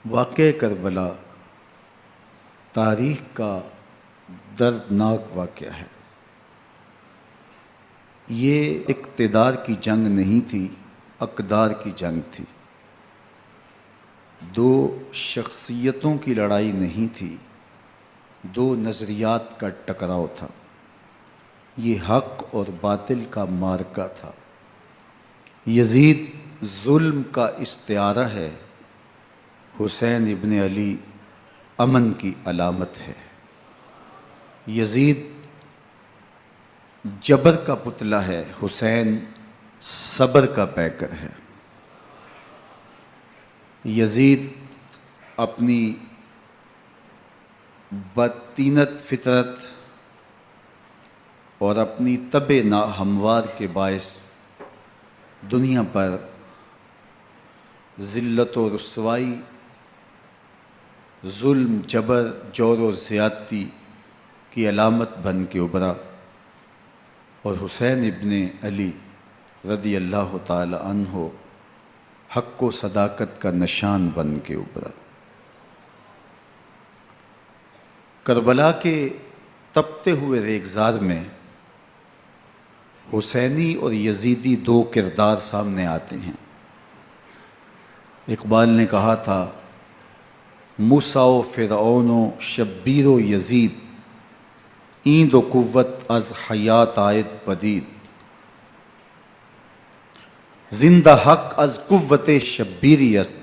واقعہ کربلا تاریخ کا دردناک واقعہ ہے۔ یہ اقتدار کی جنگ نہیں تھی، اقدار کی جنگ تھی۔ دو شخصیتوں کی لڑائی نہیں تھی، دو نظریات کا ٹکراؤ تھا۔ یہ حق اور باطل کا معرکہ تھا۔ یزید ظلم کا استعارہ ہے، حسین ابن علی امن کی علامت ہے۔ یزید جبر کا پتلا ہے، حسین صبر کا پیکر ہے۔ یزید اپنی بدطینت فطرت اور اپنی طبع ناہموار کے باعث دنیا پر ذلت و رسوائی، ظلم، جبر، جور و زیادتی کی علامت بن کے ابھرا، اور حسین ابن علی رضی اللہ تعالی عنہ حق و صداقت کا نشان بن کے ابھرا۔ کربلا کے تپتے ہوئے ریگزار میں حسینی اور یزیدی دو کردار سامنے آتے ہیں۔ اقبال نے کہا تھا، موسیٰ و فرعون و شبیر و یزید، ایند و قوت از حیات آید پدید، زندہ حق از قوت شبیری است،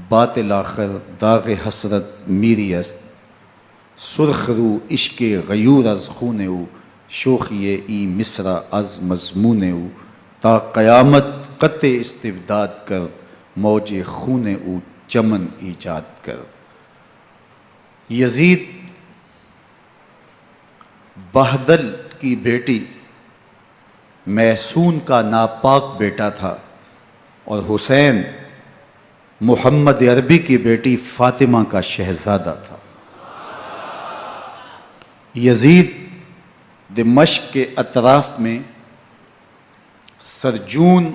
باطل آخر داغ حسرت میری است، سرخ رو عشق غیور از خون او، شوخی ای مصرع از مضمون او، تا قیامت قطع استبداد کر، موج خون او چمن ایجاد کر۔ یزید بہدل کی بیٹی محسون کا ناپاک بیٹا تھا، اور حسین محمد عربی کی بیٹی فاطمہ کا شہزادہ تھا۔ یزید دمشق کے اطراف میں سرجون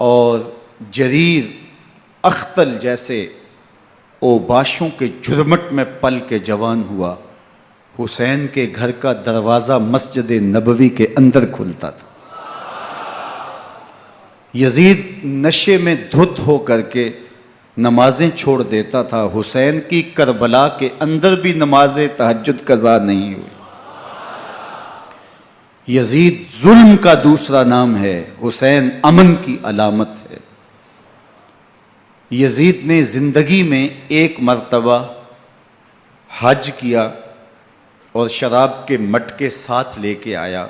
اور جریر، اختل جیسے اوباشوں کے جھرمٹ میں پل کے جوان ہوا۔ حسین کے گھر کا دروازہ مسجد نبوی کے اندر کھلتا تھا۔ یزید نشے میں دھت ہو کر کے نمازیں چھوڑ دیتا تھا۔ حسین کی کربلا کے اندر بھی نماز تہجد قضا نہیں ہوئی۔ یزید ظلم کا دوسرا نام ہے، حسین امن کی علامت ہے۔ یزید نے زندگی میں ایک مرتبہ حج کیا اور شراب کے مٹکے ساتھ لے کے آیا،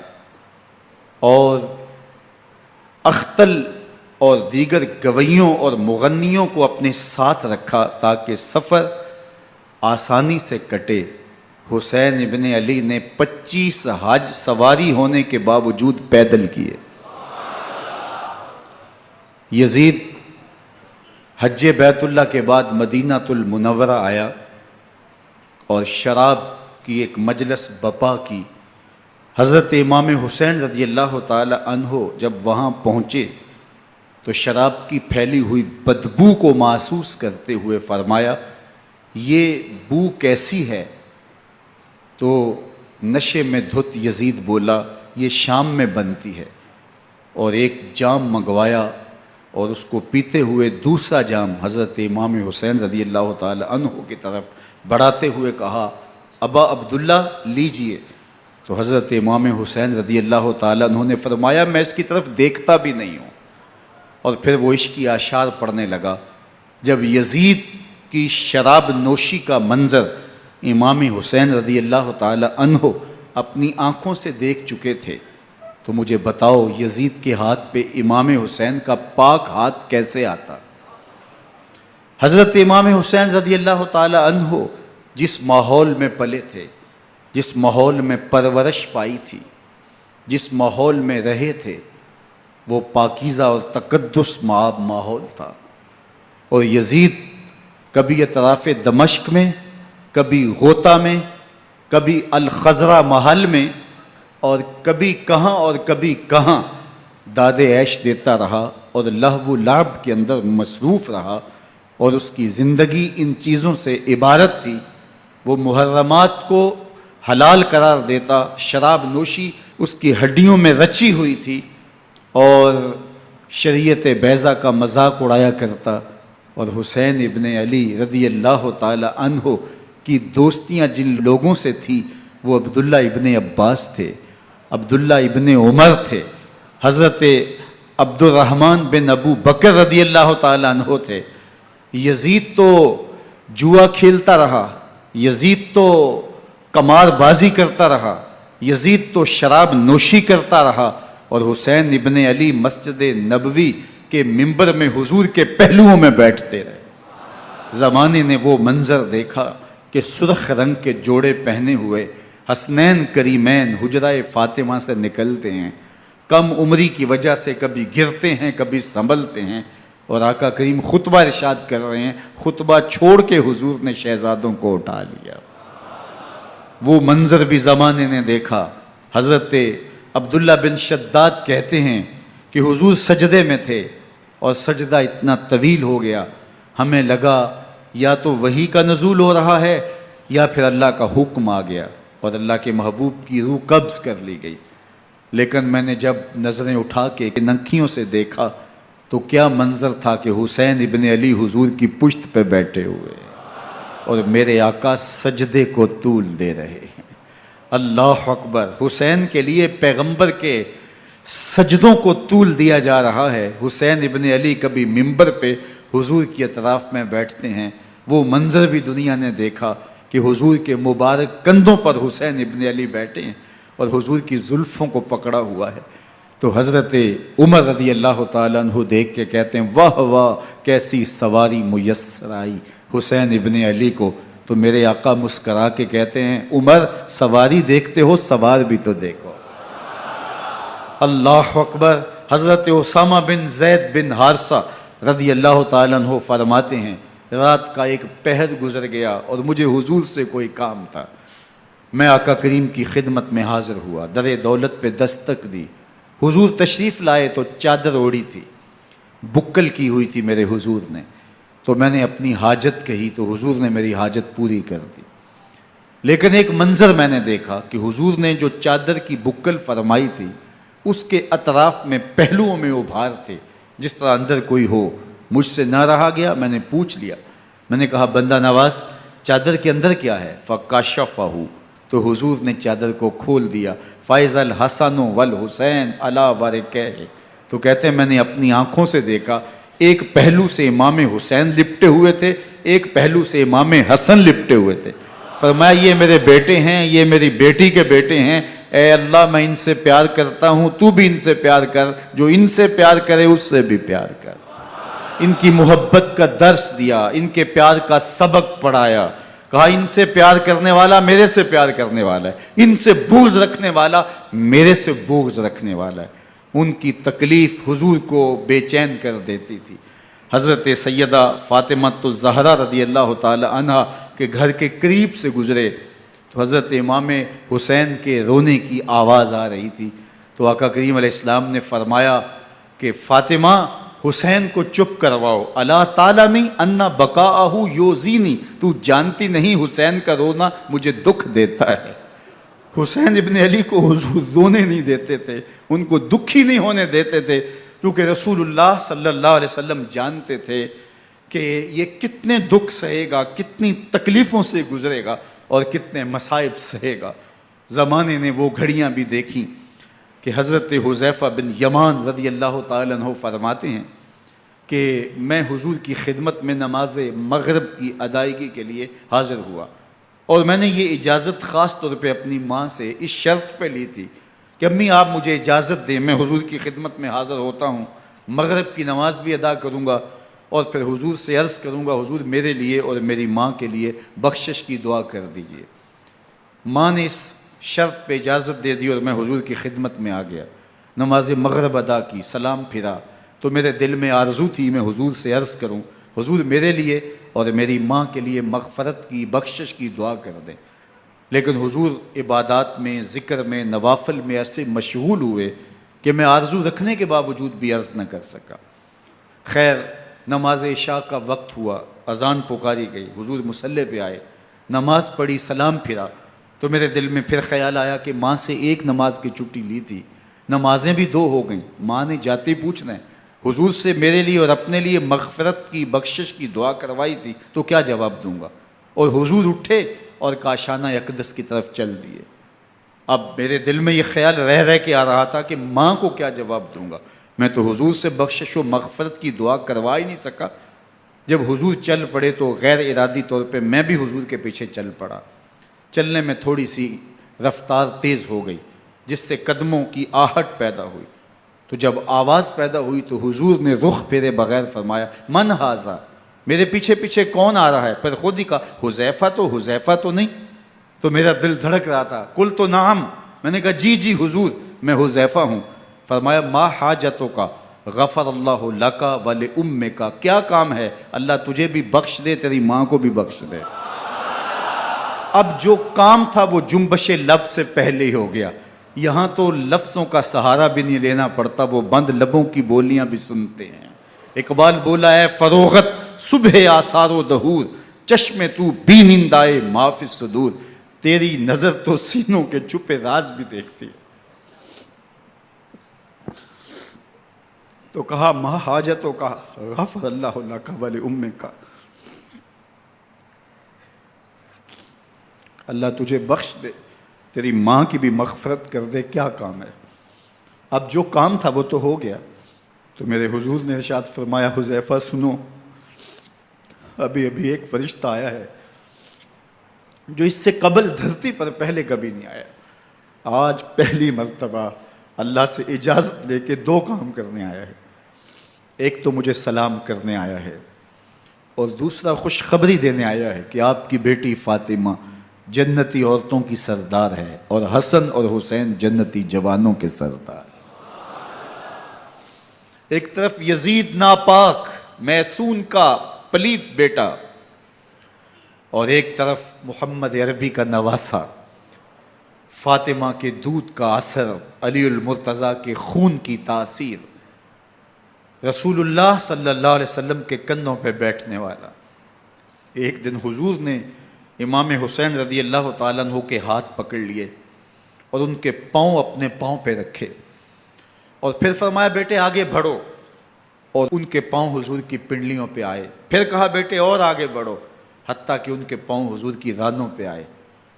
اور اختل اور دیگر گویوں اور مغنیوں کو اپنے ساتھ رکھا تاکہ سفر آسانی سے کٹے۔ حسین ابن علی نے 25 حج سواری ہونے کے باوجود پیدل کیے۔ یزید حج بیت اللہ کے بعد مدینہ المنورہ آیا اور شراب کی ایک مجلس بپا کی۔ حضرت امام حسین رضی اللہ تعالی عنہ جب وہاں پہنچے تو شراب کی پھیلی ہوئی بدبو کو محسوس کرتے ہوئے فرمایا، یہ بو کیسی ہے؟ تو نشے میں دھت یزید بولا، یہ شام میں بنتی ہے، اور ایک جام منگوایا اور اس کو پیتے ہوئے دوسرا جام حضرت امام حسین رضی اللہ تعالی عنہ کی طرف بڑھاتے ہوئے کہا، ابا عبداللہ لیجئے۔ تو حضرت امام حسین رضی اللہ تعالی عنہ نے فرمایا، میں اس کی طرف دیکھتا بھی نہیں ہوں، اور پھر وہ عشقی اشعار پڑھنے لگا۔ جب یزید کی شراب نوشی کا منظر امام حسین رضی اللہ تعالی عنہ اپنی آنکھوں سے دیکھ چکے تھے تو مجھے بتاؤ، یزید کے ہاتھ پہ امام حسین کا پاک ہاتھ کیسے آتا؟ حضرت امام حسین رضی اللہ تعالی عنہ جس ماحول میں پلے تھے، جس ماحول میں پرورش پائی تھی، جس ماحول میں رہے تھے، وہ پاکیزہ اور تقدس مآب ماحول تھا۔ اور یزید کبھی اطراف دمشق میں، کبھی غوطہ میں، کبھی الخضرہ محل میں، اور کبھی کہاں داد عیش دیتا رہا اور لہو و لعب کے اندر مصروف رہا۔ اور اس کی زندگی ان چیزوں سے عبارت تھی۔ وہ محرمات کو حلال قرار دیتا، شراب نوشی اس کی ہڈیوں میں رچی ہوئی تھی، اور شریعت بیضا کا مذاق اڑایا کرتا۔ اور حسین ابن علی رضی اللہ تعالی عنہ کی دوستیاں جن لوگوں سے تھی وہ عبداللہ ابن عباس تھے، عبداللہ ابن عمر تھے، حضرت عبد الرحمن بن ابو بکر رضی اللہ تعالی عنہ تھے۔ یزید تو جوا کھیلتا رہا، یزید تو قمار بازی کرتا رہا، یزید تو شراب نوشی کرتا رہا، اور حسین ابن علی مسجد نبوی کے ممبر میں حضور کے پہلوؤں میں بیٹھتے رہے۔ زمانے نے وہ منظر دیکھا کہ سرخ رنگ کے جوڑے پہنے ہوئے حسنین کریمین حجرہ فاطمہ سے نکلتے ہیں، کم عمری کی وجہ سے کبھی گرتے ہیں کبھی سنبھلتے ہیں، اور آقا کریم خطبہ ارشاد کر رہے ہیں، خطبہ چھوڑ کے حضور نے شہزادوں کو اٹھا لیا۔ وہ منظر بھی زمانے نے دیکھا۔ حضرت عبداللہ بن شداد کہتے ہیں کہ حضور سجدے میں تھے اور سجدہ اتنا طویل ہو گیا، ہمیں لگا یا تو وحی کا نزول ہو رہا ہے یا پھر اللہ کا حکم آ گیا اور اللہ کے محبوب کی روح قبض کر لی گئی۔ لیکن میں نے جب نظریں اٹھا کے ننکیوں سے دیکھا تو کیا منظر تھا کہ حسین ابن علی حضور کی پشت پہ بیٹھے ہوئے اور میرے آقا سجدے کو طول دے رہے ہیں۔ اللہ اکبر! حسین کے لیے پیغمبر کے سجدوں کو طول دیا جا رہا ہے۔ حسین ابن علی کبھی ممبر پہ حضور کی اطراف میں بیٹھتے ہیں، وہ منظر بھی دنیا نے دیکھا کہ حضور کے مبارک کندھوں پر حسین ابن علی بیٹھے ہیں اور حضور کی زلفوں کو پکڑا ہوا ہے۔ تو حضرت عمر رضی اللہ تعالیٰ عنہ دیکھ کے کہتے ہیں واہ واہ کیسی سواری میسر آئی حسین ابن علی کو۔ تو میرے آقا مسکرا کے کہتے ہیں عمر سواری دیکھتے ہو سوار بھی تو دیکھو۔ اللہ اکبر! حضرت اسامہ بن زید بن حارثہ رضی اللہ تعالیٰ عنہ فرماتے ہیں رات کا ایک پہر گزر گیا اور مجھے حضور سے کوئی کام تھا، میں آقا کریم کی خدمت میں حاضر ہوا، در دولت پہ دستک دی، حضور تشریف لائے تو چادر اوڑی تھی، بکل کی ہوئی تھی میرے حضور نے، تو میں نے اپنی حاجت کہی تو حضور نے میری حاجت پوری کر دی۔ لیکن ایک منظر میں نے دیکھا کہ حضور نے جو چادر کی بکل فرمائی تھی اس کے اطراف میں پہلوؤں میں ابھار تھے جس طرح اندر کوئی ہو۔ مجھ سے نہ رہا گیا، میں نے پوچھ لیا، میں نے کہا بندہ نواز چادر کے اندر کیا ہے؟ فَكَشَفَهُ، تو حضور نے چادر کو کھول دیا۔ فَإِذَا الْحَسَنُ وَالْحُسَيْنُ عَلَىٰ وَرِكَيْهِ، تو کہتے ہیں میں نے اپنی آنکھوں سے دیکھا ایک پہلو سے امام حسین لپٹے ہوئے تھے، ایک پہلو سے امام حسن لپٹے ہوئے تھے۔ فرمایا یہ میرے بیٹے ہیں، یہ میری بیٹی کے بیٹے ہیں، اے اللہ میں ان سے پیار کرتا ہوں، تو بھی ان سے پیار کر، جو ان سے پیار کرے اس سے بھی پیار کر۔ ان کی محبت کا درس دیا، ان کے پیار کا سبق پڑھایا، کہا ان سے پیار کرنے والا میرے سے پیار کرنے والا ہے، ان سے بغض رکھنے والا میرے سے بغض رکھنے والا ہے۔ ان کی تکلیف حضور کو بے چین کر دیتی تھی۔ حضرت سیدہ فاطمہ الزہرا رضی اللہ تعالی عنہ کے گھر کے قریب سے گزرے تو حضرت امام حسین کے رونے کی آواز آ رہی تھی، تو آقا کریم علیہ السلام نے فرمایا کہ فاطمہ حسین کو چپ کرواؤ، الا تعلمی ان بقاءہ یوزینی، تو جانتی نہیں حسین کا رونا مجھے دکھ دیتا ہے۔ حسین ابن علی کو حضور رونے نہیں دیتے تھے، ان کو دکھی نہیں ہونے دیتے تھے، کیونکہ رسول اللہ صلی اللہ علیہ وسلم جانتے تھے کہ یہ کتنے دکھ سہے گا، کتنی تکلیفوں سے گزرے گا اور کتنے مصائب سہے گا۔ زمانے نے وہ گھڑیاں بھی دیکھیں کہ حضرت حذیفہ بن یمان رضی اللہ تعالیٰ عنہ فرماتے ہیں کہ میں حضور کی خدمت میں نماز مغرب کی ادائیگی کے لیے حاضر ہوا، اور میں نے یہ اجازت خاص طور پہ اپنی ماں سے اس شرط پہ لی تھی کہ امی آپ مجھے اجازت دیں، میں حضور کی خدمت میں حاضر ہوتا ہوں، مغرب کی نماز بھی ادا کروں گا اور پھر حضور سے عرض کروں گا حضور میرے لیے اور میری ماں کے لیے بخشش کی دعا کر دیجئے۔ ماں نے اس شرط پہ اجازت دے دی اور میں حضور کی خدمت میں آ گیا، نماز مغرب ادا کی، سلام پھرا تو میرے دل میں آرزو تھی میں حضور سے عرض کروں حضور میرے لیے اور میری ماں کے لیے مغفرت کی بخشش کی دعا کر دیں، لیکن حضور عبادات میں ذکر میں نوافل میں ایسے مشغول ہوئے کہ میں آرزو رکھنے کے باوجود بھی عرض نہ کر سکا۔ خیر نماز عشاء کا وقت ہوا، اذان پکاری گئی، حضور مصلی پہ آئے، نماز پڑھی، سلام پھرا، تو میرے دل میں پھر خیال آیا کہ ماں سے ایک نماز کی چھٹی لی تھی، نمازیں بھی 2 ہو گئیں، ماں نے جاتے ہی پوچھنا ہے، حضور سے میرے لیے اور اپنے لیے مغفرت کی، بخشش کی دعا کروائی تھی، تو کیا جواب دوں گا؟ اور حضور اٹھے اور کاشانہ اقدس کی طرف چل دیے۔ اب میرے دل میں یہ خیال رہ کے آ رہا تھا کہ ماں کو کیا جواب دوں گا؟ میں تو حضور سے بخشش و مغفرت کی دعا کروا ہی نہیں سکا۔ جب حضور چل پڑے تو غیر ارادی طور پہ میں بھی حضور کے پیچھے چل پڑا۔ چلنے میں تھوڑی سی رفتار تیز ہو گئی، جس سے قدموں کی آہٹ پیدا ہوئی۔ تو جب آواز پیدا ہوئی تو حضور نے رخ پھیرے بغیر فرمایا، من ھذا، میرے پیچھے پیچھے کون آ رہا ہے؟ پھر خود ہی کہا، حذیفہ تو نہیں؟ تو میرا دل دھڑک رہا تھا، قلت نعم، میں نے کہا جی حضور، میں حذیفہ ہوں۔ فرمایا، ما حاجتک، غفر اللہ لک ولامک، کیا کام ہے؟ اللہ تجھے بھی بخش دے، تیری ماں کو بھی بخش دے۔ اب جو کام تھا وہ جنبش لب سے پہلے ہی ہو گیا، یہاں تو لفظوں کا سہارا بھی نہیں لینا پڑتا، وہ بند لبوں کی بولیاں بھی سنتے ہیں۔ اقبال بولا ہے، فروغت صبح آثار و دہور، چشم تو بی نندائے ما فی الصدور، تیری نظر تو سینوں کے چھپے راز بھی دیکھتی ہے۔ تو کہا، ما حاجتوں کا غفر اللہ لک ولامک، اللہ تجھے بخش دے، تیری ماں کی بھی مغفرت کر دے، کیا کام ہے؟ اب جو کام تھا وہ تو ہو گیا۔ تو میرے حضور نے ارشاد فرمایا، حذیفہ سنو، ابھی ایک فرشتہ آیا ہے جو اس سے قبل دھرتی پر پہلے کبھی نہیں آیا، آج پہلی مرتبہ اللہ سے اجازت لے کے 2 کام کرنے آیا ہے۔ ایک تو مجھے سلام کرنے آیا ہے، اور دوسرا خوشخبری دینے آیا ہے کہ آپ کی بیٹی فاطمہ جنتی عورتوں کی سردار ہے، اور حسن اور حسین جنتی جوانوں کے سردار۔ ایک طرف یزید ناپاک میسون کا پلیت بیٹا، اور ایک طرف محمد عربی کا نواسا، فاطمہ کے دودھ کا اثر، علی المرتضیٰ کے خون کی تاثیر، رسول اللہ صلی اللہ علیہ وسلم کے کندھوں پہ بیٹھنے والا۔ ایک دن حضور نے امام حسین رضی اللہ تعالیٰ عنہ کے ہاتھ پکڑ لیے اور ان کے پاؤں اپنے پاؤں پہ رکھے، اور پھر فرمایا، بیٹے آگے بڑھو، اور ان کے پاؤں حضور کی پنڈلیوں پہ آئے۔ پھر کہا، بیٹے اور آگے بڑھو، حتیٰ کہ ان کے پاؤں حضور کی رانوں پہ آئے۔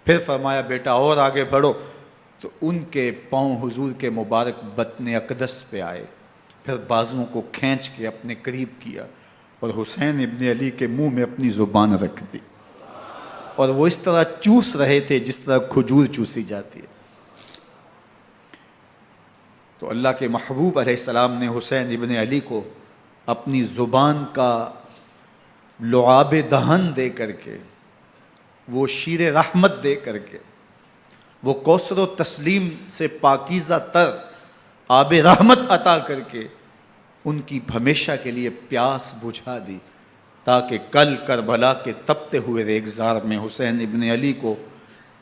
پھر فرمایا، بیٹا اور آگے بڑھو، تو ان کے پاؤں حضور کے مبارک بطن اقدس پہ آئے۔ پھر بازوؤں کو کھینچ کے اپنے قریب کیا، اور حسین ابن علی کے منہ میں اپنی زبان رکھ دی، اور وہ اس طرح چوس رہے تھے جس طرح کھجور چوسی جاتی ہے۔ تو اللہ کے محبوب علیہ السلام نے حسین ابن علی کو اپنی زبان کا لعاب دہن دے کر کے، وہ شیر رحمت دے کر کے، وہ کوثر و تسلیم سے پاکیزہ تر آب رحمت عطا کر کے ان کی ہمیشہ کے لیے پیاس بجھا دی، تاکہ کل کربلا کے تپتے ہوئے ریگزار میں حسین ابن علی کو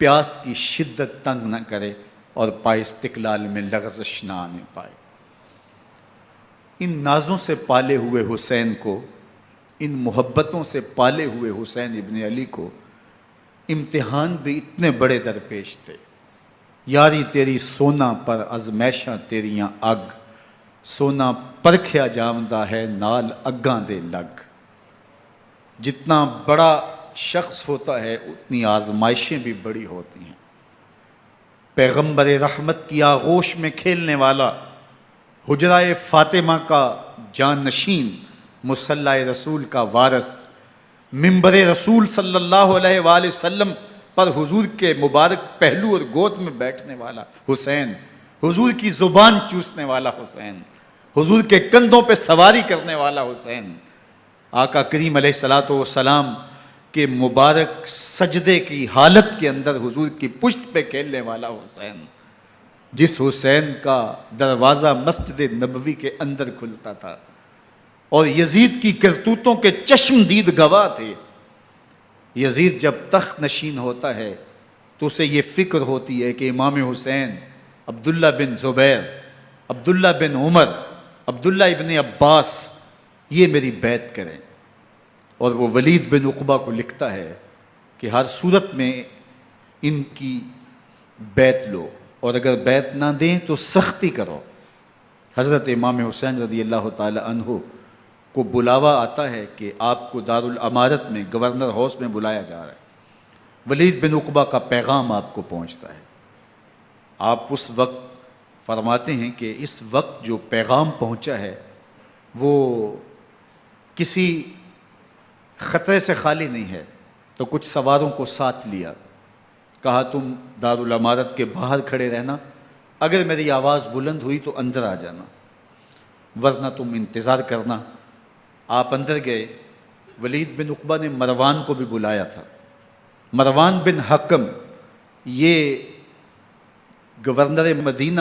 پیاس کی شدت تنگ نہ کرے اور پائے استقلال میں لغزش نہ آنے پائے۔ ان نازوں سے پالے ہوئے حسین کو، ان محبتوں سے پالے ہوئے حسین ابن علی کو امتحان بھی اتنے بڑے درپیش تھے۔ یاری تیری سونا پر ازمیشاں تیریاں اگ، سونا پرکھیا جامدہ ہے نال اگاں دے لگ۔ جتنا بڑا شخص ہوتا ہے اتنی آزمائشیں بھی بڑی ہوتی ہیں۔ پیغمبر رحمت کی آغوش میں کھیلنے والا، حجرہ فاطمہ کا جانشین، مصلی رسول کا وارث، منبر رسول صلی اللہ علیہ وآلہ وسلم پر حضور کے مبارک پہلو اور گود میں بیٹھنے والا حسین، حضور کی زبان چوسنے والا حسین، حضور کے کندھوں پہ سواری کرنے والا حسین، آقا کریم علیہ الصلوۃ والسلام کے مبارک سجدے کی حالت کے اندر حضور کی پشت پہ کھیلنے والا حسین، جس حسین کا دروازہ مسجد نبوی کے اندر کھلتا تھا اور یزید کی کرتوتوں کے چشم دید گواہ تھے۔ یزید جب تخت نشین ہوتا ہے تو اسے یہ فکر ہوتی ہے کہ امام حسین، عبداللہ بن زبیر، عبداللہ بن عمر، عبداللہ ابن عباس یہ میری بیعت کریں. اور وہ ولید بن عقبہ کو لکھتا ہے کہ ہر صورت میں ان کی بیعت لو، اور اگر بیعت نہ دیں تو سختی کرو. حضرت امام حسین رضی اللہ تعالی عنہ کو بلاوا آتا ہے کہ آپ کو دارالامارت میں گورنر ہاؤس میں بلایا جا رہا ہے. ولید بن عقبہ کا پیغام آپ کو پہنچتا ہے. آپ اس وقت فرماتے ہیں کہ اس وقت جو پیغام پہنچا ہے وہ کسی خطرے سے خالی نہیں ہے. تو کچھ سواروں کو ساتھ لیا، کہا تم دارالامارت کے باہر کھڑے رہنا، اگر میری آواز بلند ہوئی تو اندر آ جانا، ورنہ تم انتظار کرنا. آپ اندر گئے. ولید بن عقبہ نے مروان کو بھی بلایا تھا. مروان بن حکم یہ گورنر مدینہ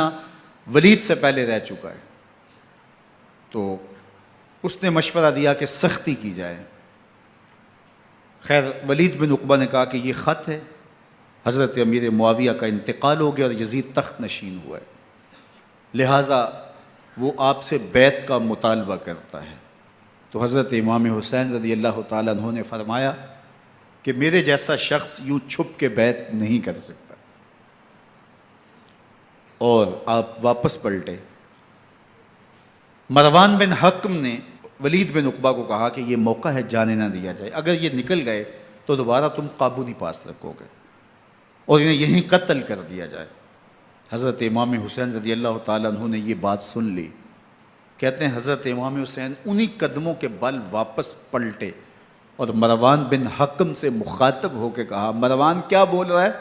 ولید سے پہلے رہ چکا ہے، تو اس نے مشورہ دیا کہ سختی کی جائے. خیر ولید بن عقبہ نے کہا کہ یہ خط ہے، حضرت امیر معاویہ کا انتقال ہو گیا اور یزید تخت نشین ہوا ہے، لہٰذا وہ آپ سے بیعت کا مطالبہ کرتا ہے. تو حضرت امام حسین رضی اللہ تعالیٰ عنہ نے فرمایا کہ میرے جیسا شخص یوں چھپ کے بیعت نہیں کر سکتا. اور آپ واپس پلٹے. مروان بن حکم نے ولید بن عقبہ کو کہا کہ یہ موقع ہے جانے نہ دیا جائے، اگر یہ نکل گئے تو دوبارہ تم قابو نہیں پا سکو گے اور انہیں یہیں قتل کر دیا جائے. حضرت امام حسین رضی اللہ تعالیٰ عنہ نے یہ بات سن لی. کہتے ہیں حضرت امام حسین انہی قدموں کے بل واپس پلٹے اور مروان بن حکم سے مخاطب ہو کے کہا، مروان کیا بول رہا ہے؟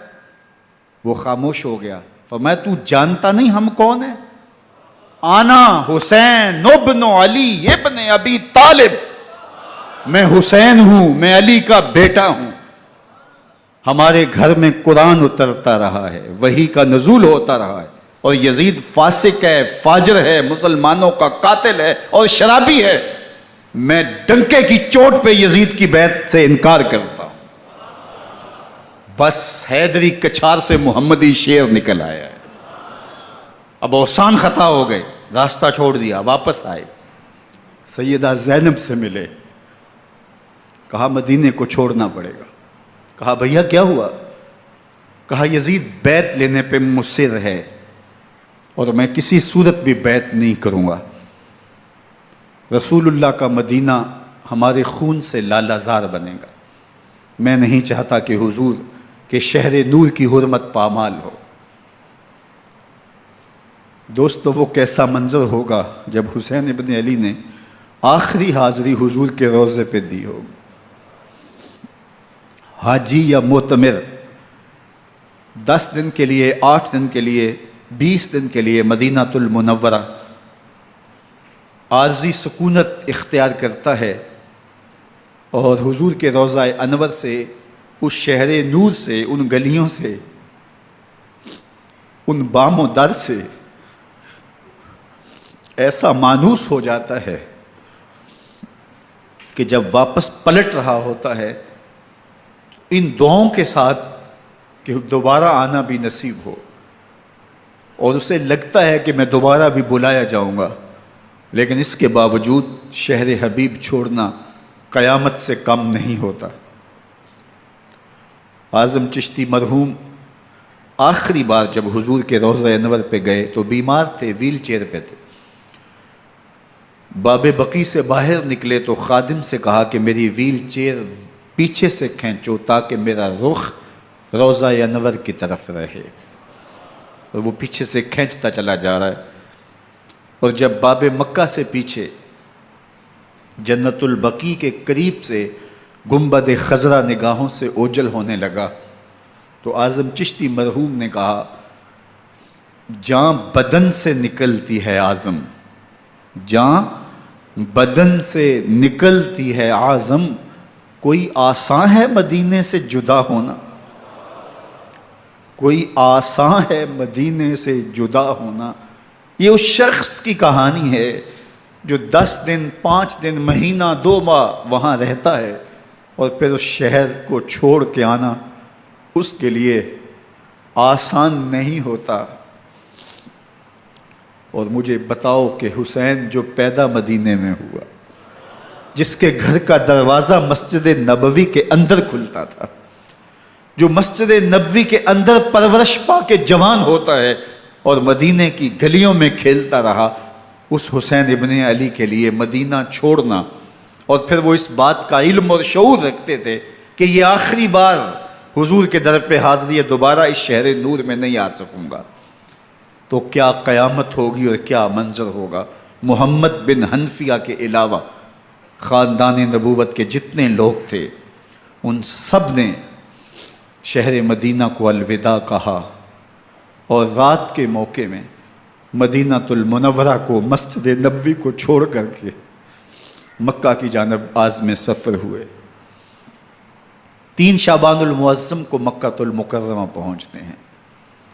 وہ خاموش ہو گیا. فرمایا تو جانتا نہیں ہم کون ہیں؟ آنا حسین ابن علی ابن ابی طالب، میں حسین ہوں، میں علی کا بیٹا ہوں. ہمارے گھر میں قرآن اترتا رہا ہے، وحی کا نزول ہوتا رہا ہے، اور یزید فاسق ہے، فاجر ہے، مسلمانوں کا قاتل ہے اور شرابی ہے. میں ڈنکے کی چوٹ پہ یزید کی بیعت سے انکار کرتا ہوں. بس حیدری کچھار سے محمدی شیر نکل آیا ہے. اب اوسان خطا ہو گئے، راستہ چھوڑ دیا، واپس آئے. سیدہ زینب سے ملے، کہا مدینے کو چھوڑنا پڑے گا. کہا بھیا کیا ہوا؟ کہا یزید بیعت لینے پہ مصر ہے اور میں کسی صورت بھی بیعت نہیں کروں گا. رسول اللہ کا مدینہ ہمارے خون سے لالہ زار بنے گا. میں نہیں چاہتا کہ حضور کے شہر نور کی حرمت پامال ہو. دوستو وہ کیسا منظر ہوگا جب حسین ابن علی نے آخری حاضری حضور کے روضے پہ دی ہوگی. حاجی یا معتمر 10 دن کے لیے، 8 دن کے لیے، 20 دن کے لیے مدینہ المنورہ عارضی سکونت اختیار کرتا ہے اور حضور کے روضہ انور سے، اس شہر نور سے، ان گلیوں سے، ان بام و در سے ایسا مانوس ہو جاتا ہے کہ جب واپس پلٹ رہا ہوتا ہے ان دعاؤں کے ساتھ کہ دوبارہ آنا بھی نصیب ہو، اور اسے لگتا ہے کہ میں دوبارہ بھی بلایا جاؤں گا، لیکن اس کے باوجود شہر حبیب چھوڑنا قیامت سے کم نہیں ہوتا. اعظم چشتی مرحوم آخری بار جب حضور کے روضہ انور پہ گئے تو بیمار تھے، ویل چیئر پہ تھے. باب بقی سے باہر نکلے تو خادم سے کہا کہ میری ویل چیئر پیچھے سے کھینچو تاکہ میرا رخ روضہ انور کی طرف رہے. اور وہ پیچھے سے کھینچتا چلا جا رہا ہے. اور جب باب مکہ سے پیچھے جنت البقیع کے قریب سے گنبد خضرا نگاہوں سے اوجل ہونے لگا تو اعظم چشتی مرحوم نے کہا، جان بدن سے نکلتی ہے اعظم، جان بدن سے نکلتی ہے اعظم، کوئی آسان ہے مدینے سے جدا ہونا، کوئی آسان ہے مدینے سے جدا ہونا. یہ اس شخص کی کہانی ہے جو 10 دن، 5 دن، مہینہ، 2 ماہ وہاں رہتا ہے اور پھر اس شہر کو چھوڑ کے آنا اس کے لیے آسان نہیں ہوتا. اور مجھے بتاؤ کہ حسین جو پیدا مدینے میں ہوا، جس کے گھر کا دروازہ مسجد نبوی کے اندر کھلتا تھا، جو مسجد نبوی کے اندر پرورش پا کے جوان ہوتا ہے اور مدینے کی گلیوں میں کھیلتا رہا، اس حسین ابن علی کے لیے مدینہ چھوڑنا، اور پھر وہ اس بات کا علم اور شعور رکھتے تھے کہ یہ آخری بار حضور کے در پہ حاضری ہے، دوبارہ اس شہر نور میں نہیں آ سکوں گا، تو کیا قیامت ہوگی اور کیا منظر ہوگا۔ محمد بن حنفیہ کے علاوہ خاندان نبوت کے جتنے لوگ تھے ان سب نے شہر مدینہ کو الوداع کہا، اور رات کے موقع میں مدینہ المنورہ کو، مسجد نبوی کو چھوڑ کر کے مکہ کی جانب عازم سفر ہوئے۔ 3 شعبان المعظم کو مکہ المکرمہ پہنچتے ہیں،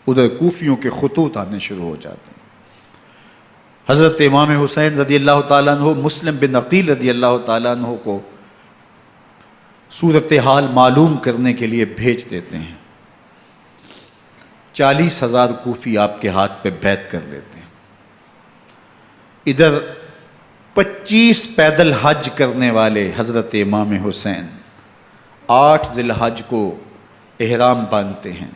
ادھر کوفیوں کے خطوط آنے شروع ہو جاتے ہیں۔ حضرت امام حسین رضی اللہ تعالیٰ عنہ مسلم بن عقیل رضی اللہ تعالیٰ عنہ کو صورتحال معلوم کرنے کے لیے بھیج دیتے ہیں۔ 40,000 کوفی آپ کے ہاتھ پہ بیعت کر لیتے ہیں۔ ادھر 25 پیدل حج کرنے والے حضرت امام حسین 8 ذی الحج کو احرام باندھتے ہیں،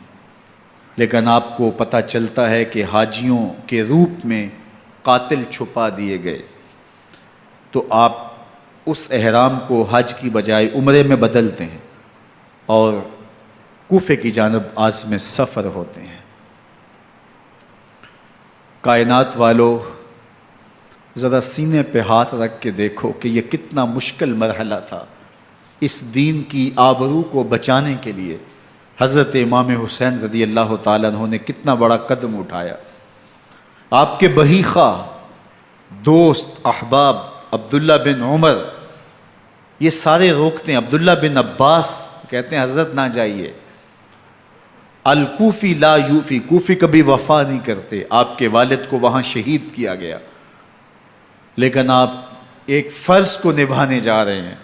لیکن آپ کو پتہ چلتا ہے کہ حاجیوں کے روپ میں قاتل چھپا دیے گئے، تو آپ اس احرام کو حج کی بجائے عمرے میں بدلتے ہیں اور کوفے کی جانب عازم سفر ہوتے ہیں۔ کائنات والو، ذرا سینے پہ ہاتھ رکھ کے دیکھو کہ یہ کتنا مشکل مرحلہ تھا۔ اس دین کی آبرو کو بچانے کے لیے حضرت امام حسین رضی اللہ تعالیٰ عنہ نے کتنا بڑا قدم اٹھایا۔ آپ کے بہی خواہ، دوست، احباب عبداللہ بن عمر یہ سارے روکتے ہیں، عبداللہ بن عباس کہتے ہیں حضرت نہ جائیے، الکوفی لا یوفی، کوفی کبھی وفا نہیں کرتے، آپ کے والد کو وہاں شہید کیا گیا، لیکن آپ ایک فرض کو نبھانے جا رہے ہیں۔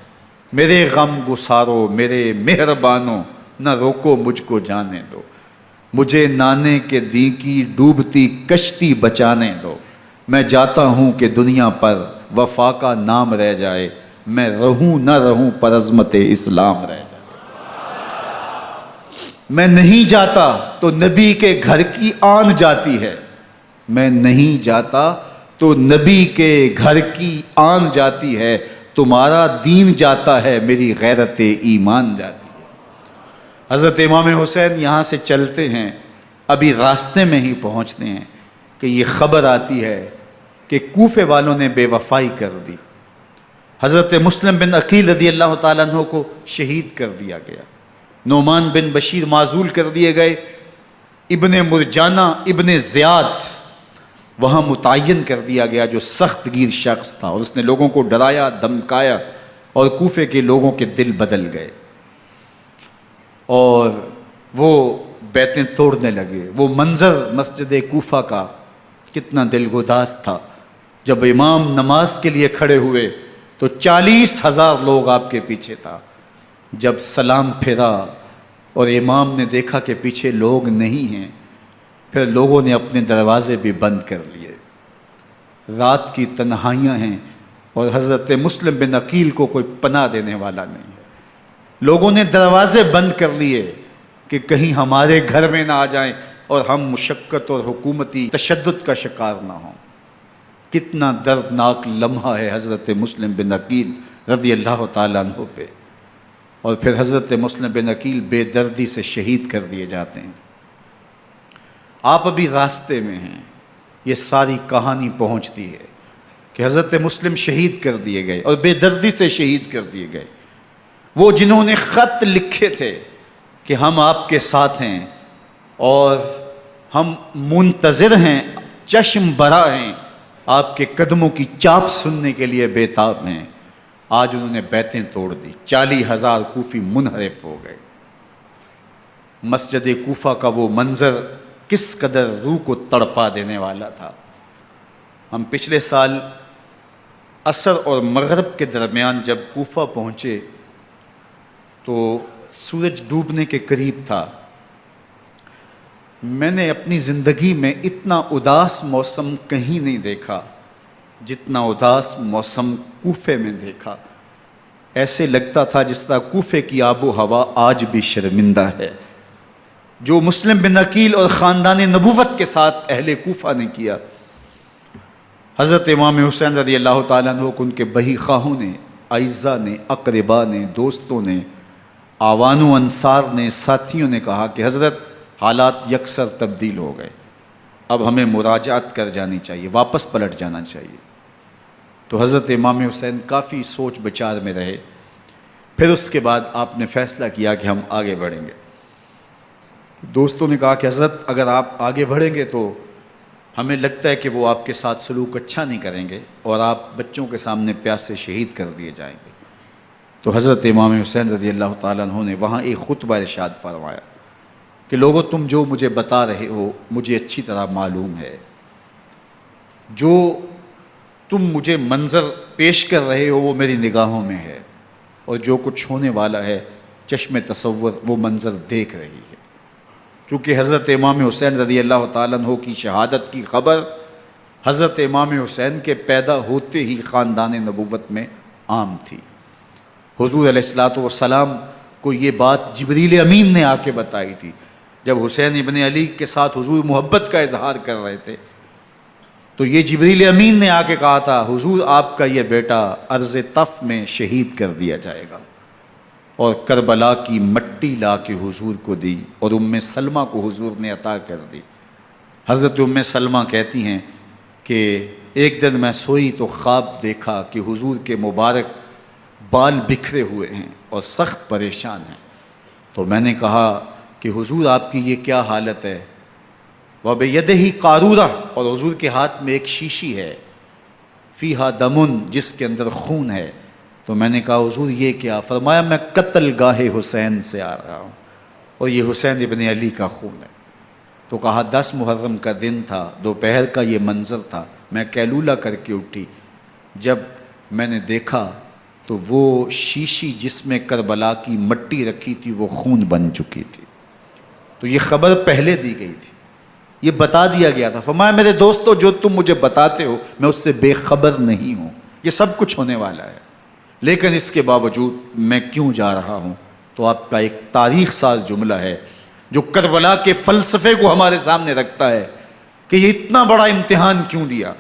میرے غم گسارو، میرے مہربانوں، نہ روکو مجھ کو جانے دو، مجھے نانے کے دی کی ڈوبتی کشتی بچانے دو، میں جاتا ہوں کہ دنیا پر وفا کا نام رہ جائے، میں رہوں نہ رہوں پر عظمت اسلام رہ جائے۔ میں نہیں جاتا تو نبی کے گھر کی آن جاتی ہے، میں نہیں جاتا تو نبی کے گھر کی آن جاتی ہے، تمہارا دین جاتا ہے، میری غیرت ایمان جاتی ہے۔ حضرت امام حسین یہاں سے چلتے ہیں، ابھی راستے میں ہی پہنچتے ہیں کہ یہ خبر آتی ہے کہ کوفے والوں نے بے وفائی کر دی، حضرت مسلم بن عقیل رضی اللہ تعالیٰ عنہ کو شہید کر دیا گیا، نعمان بن بشیر معزول کر دیے گئے، ابن مرجانہ ابن زیاد وہاں متعین کر دیا گیا جو سخت گیر شخص تھا، اور اس نے لوگوں کو ڈرایا دھمکایا اور کوفے کے لوگوں کے دل بدل گئے اور وہ بیتیں توڑنے لگے۔ وہ منظر مسجد کوفہ کا کتنا دلگداز تھا، جب امام نماز کے لیے کھڑے ہوئے تو 40,000 لوگ آپ کے پیچھے تھا، جب سلام پھیرا اور امام نے دیکھا کہ پیچھے لوگ نہیں ہیں، پھر لوگوں نے اپنے دروازے بھی بند کر لیے۔ رات کی تنہائیاں ہیں اور حضرت مسلم بن عقیل کو کوئی پناہ دینے والا نہیں ہے، لوگوں نے دروازے بند کر لیے کہ کہیں ہمارے گھر میں نہ آ جائیں اور ہم مشقت اور حکومتی تشدد کا شکار نہ ہوں۔ کتنا دردناک لمحہ ہے حضرت مسلم بن عقیل رضی اللہ تعالیٰ عنہ پہ، اور پھر حضرت مسلم بن عقیل بے دردی سے شہید کر دیے جاتے ہیں۔ آپ ابھی راستے میں ہیں، یہ ساری کہانی پہنچتی ہے کہ حضرت مسلم شہید کر دیے گئے اور بے دردی سے شہید کر دیے گئے۔ وہ جنہوں نے خط لکھے تھے کہ ہم آپ کے ساتھ ہیں اور ہم منتظر ہیں، چشم برا ہیں، آپ کے قدموں کی چاپ سننے کے لیے بےتاب ہیں، آج انہوں نے بیتیں توڑ دی، 40,000 کوفی منحرف ہو گئے۔ مسجد کوفہ کا وہ منظر کس قدر روح کو تڑپا دینے والا تھا۔ ہم پچھلے سال عصر اور مغرب کے درمیان جب کوفہ پہنچے تو سورج ڈوبنے کے قریب تھا۔ میں نے اپنی زندگی میں اتنا اداس موسم کہیں نہیں دیکھا جتنا اداس موسم کوفے میں دیکھا۔ ایسے لگتا تھا جس طرح کوفے کی آب و ہوا آج بھی شرمندہ ہے۔ جو مسلم بن عقیل اور خاندان نبوت کے ساتھ اہل کوفہ نے کیا، حضرت امام حسین رضی اللہ تعالیٰ عنہ کو ان کے بہی خواہوں نے، اعزاء نے، اقربا نے، دوستوں نے، آوان و انصار نے، ساتھیوں نے کہا کہ حضرت حالات یکسر تبدیل ہو گئے، اب ہمیں مراجعت کر جانی چاہیے، واپس پلٹ جانا چاہیے۔ تو حضرت امام حسین کافی سوچ بچار میں رہے، پھر اس کے بعد آپ نے فیصلہ کیا کہ ہم آگے بڑھیں گے۔ دوستوں نے کہا کہ حضرت اگر آپ آگے بڑھیں گے تو ہمیں لگتا ہے کہ وہ آپ کے ساتھ سلوک اچھا نہیں کریں گے اور آپ بچوں کے سامنے پیاسے شہید کر دیے جائیں گے۔ تو حضرت امام حسین رضی اللہ تعالیٰ عنہ نے وہاں ایک خطبہ ارشاد فرمایا کہ لوگوں، تم جو مجھے بتا رہے ہو مجھے اچھی طرح معلوم ہے، جو تم مجھے منظر پیش کر رہے ہو وہ میری نگاہوں میں ہے، اور جو کچھ ہونے والا ہے چشم تصور وہ منظر دیکھ رہی ہے۔ چونکہ حضرت امام حسین رضی اللہ تعالیٰ عنہ کی شہادت کی خبر حضرت امام حسین کے پیدا ہوتے ہی خاندان نبوت میں عام تھی۔ حضور علیہ الصلوۃ والسلام کو یہ بات جبریل امین نے آ کے بتائی تھی جب حسین ابن علی کے ساتھ حضور محبت کا اظہار کر رہے تھے، تو یہ جبریل امین نے آ کے کہا تھا حضور آپ کا یہ بیٹا عرض طف میں شہید کر دیا جائے گا، اور کربلا کی مٹی لا کے حضور کو دی اور ام سلمہ کو حضور نے عطا کر دی۔ حضرت ام سلمہ کہتی ہیں کہ ایک دن میں سوئی تو خواب دیکھا کہ حضور کے مبارک بال بکھرے ہوئے ہیں اور سخت پریشان ہیں، تو میں نے کہا کہ حضور آپ کی یہ کیا حالت ہے؟ وَبِيَدِهِ قَارُورَةٌ، اور حضور کے ہاتھ میں ایک شیشی ہے، فیہا دمن، جس کے اندر خون ہے۔ تو میں نے کہا حضور یہ کیا؟ فرمایا میں قتل گاہ حسین سے آ رہا ہوں اور یہ حسین ابن علی کا خون ہے۔ تو کہا 10 محرم کا دن تھا، دوپہر کا یہ منظر تھا، میں کیلولہ کر کے اٹھی، جب میں نے دیکھا تو وہ شیشی جس میں کربلا کی مٹی رکھی تھی وہ خون بن چکی تھی۔ تو یہ خبر پہلے دی گئی تھی، یہ بتا دیا گیا تھا۔ فرمایا میرے دوستو جو تم مجھے بتاتے ہو میں اس سے بے خبر نہیں ہوں، یہ سب کچھ ہونے والا ہے، لیکن اس کے باوجود میں کیوں جا رہا ہوں؟ تو آپ کا ایک تاریخ ساز جملہ ہے جو کربلا کے فلسفے کو ہمارے سامنے رکھتا ہے کہ یہ اتنا بڑا امتحان کیوں دیا۔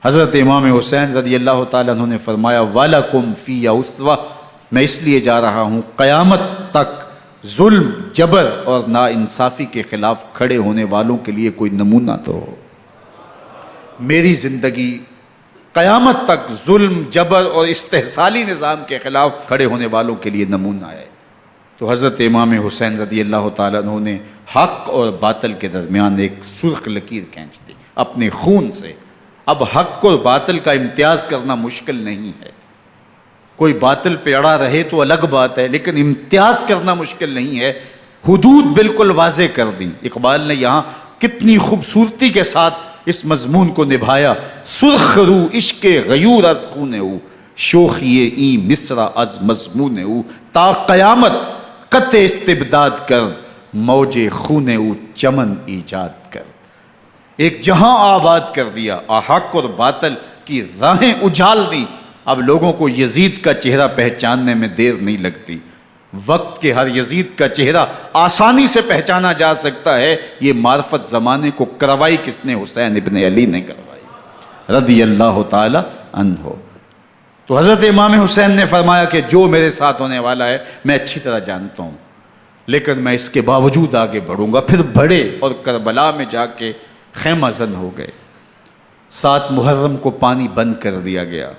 حضرت امام حسین رضی اللہ تعالیٰ عنہ نے فرمایا وَلَكُمْ فِيَّ أُسْوَةٌ، میں اس لیے جا رہا ہوں قیامت تک ظلم، جبر اور ناانصافی کے خلاف کھڑے ہونے والوں کے لیے کوئی نمونہ تو ہو۔ میری زندگی قیامت تک ظلم، جبر اور استحصالی نظام کے خلاف کھڑے ہونے والوں کے لیے نمونہ ہے۔ تو حضرت امام حسین رضی اللہ تعالیٰ عنہ نے حق اور باطل کے درمیان ایک سرخ لکیر کھینچ دی اپنے خون سے۔ اب حق اور باطل کا امتیاز کرنا مشکل نہیں ہے، کوئی باطل پہ اڑا رہے تو الگ بات ہے، لیکن امتیاز کرنا مشکل نہیں ہے۔ حدود بالکل واضح کر دیں۔ اقبال نے یہاں کتنی خوبصورتی کے ساتھ اس مضمون کو نبھایا۔ سرخ رو عشق غیور از خون او، شوخی این مصرع از مضمون او، تا قیامت قطع استبداد کر، موج خون او چمن ایجاد کر۔ ایک جہاں آباد کر دیا، حق اور باطل کی راہیں اجال دی۔ اب لوگوں کو یزید کا چہرہ پہچاننے میں دیر نہیں لگتی، وقت کے ہر یزید کا چہرہ آسانی سے پہچانا جا سکتا ہے۔ یہ معرفت زمانے کو کروائی کس نے؟ حسین ابن علی نے کروائی رضی اللہ تعالی عنہ۔ تو حضرت امام حسین نے فرمایا کہ جو میرے ساتھ ہونے والا ہے میں اچھی طرح جانتا ہوں، لیکن میں اس کے باوجود آگے بڑھوں گا۔ پھر بڑھے اور کربلا میں جا کے خیمہ زن ہو گئے۔ 7 محرم کو پانی بند کر دیا گیا۔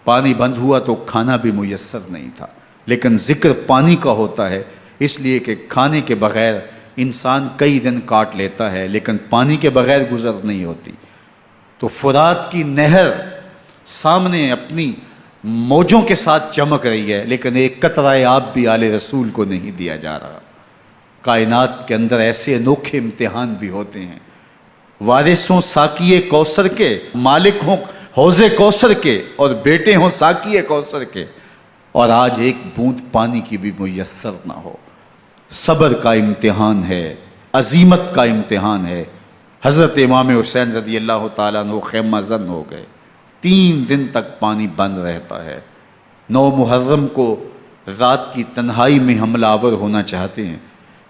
پانی بند ہوا تو کھانا بھی میسر نہیں تھا، لیکن ذکر پانی کا ہوتا ہے اس لیے کہ کھانے کے بغیر انسان کئی دن کاٹ لیتا ہے، لیکن پانی کے بغیر گزر نہیں ہوتی۔ تو فرات کی نہر سامنے اپنی موجوں کے ساتھ چمک رہی ہے، لیکن ایک قطرہ آب بھی آل رسول کو نہیں دیا جا رہا۔ کائنات کے اندر ایسے انوکھے امتحان بھی ہوتے ہیں۔ وارث ہوں ساقی کوثر کے، مالک ہوں حوض کوثر کے، اور بیٹے ہوں ساقی کوثر کے، اور آج ایک بوند پانی کی بھی میسر نہ ہو۔ صبر کا امتحان ہے، عزیمت کا امتحان ہے۔ حضرت امام حسین رضی اللہ تعالیٰ عنہ خیمہ زن ہو گئے۔ 3 دن تک پانی بند رہتا ہے۔ 9 محرم کو رات کی تنہائی میں حملہ آور ہونا چاہتے ہیں،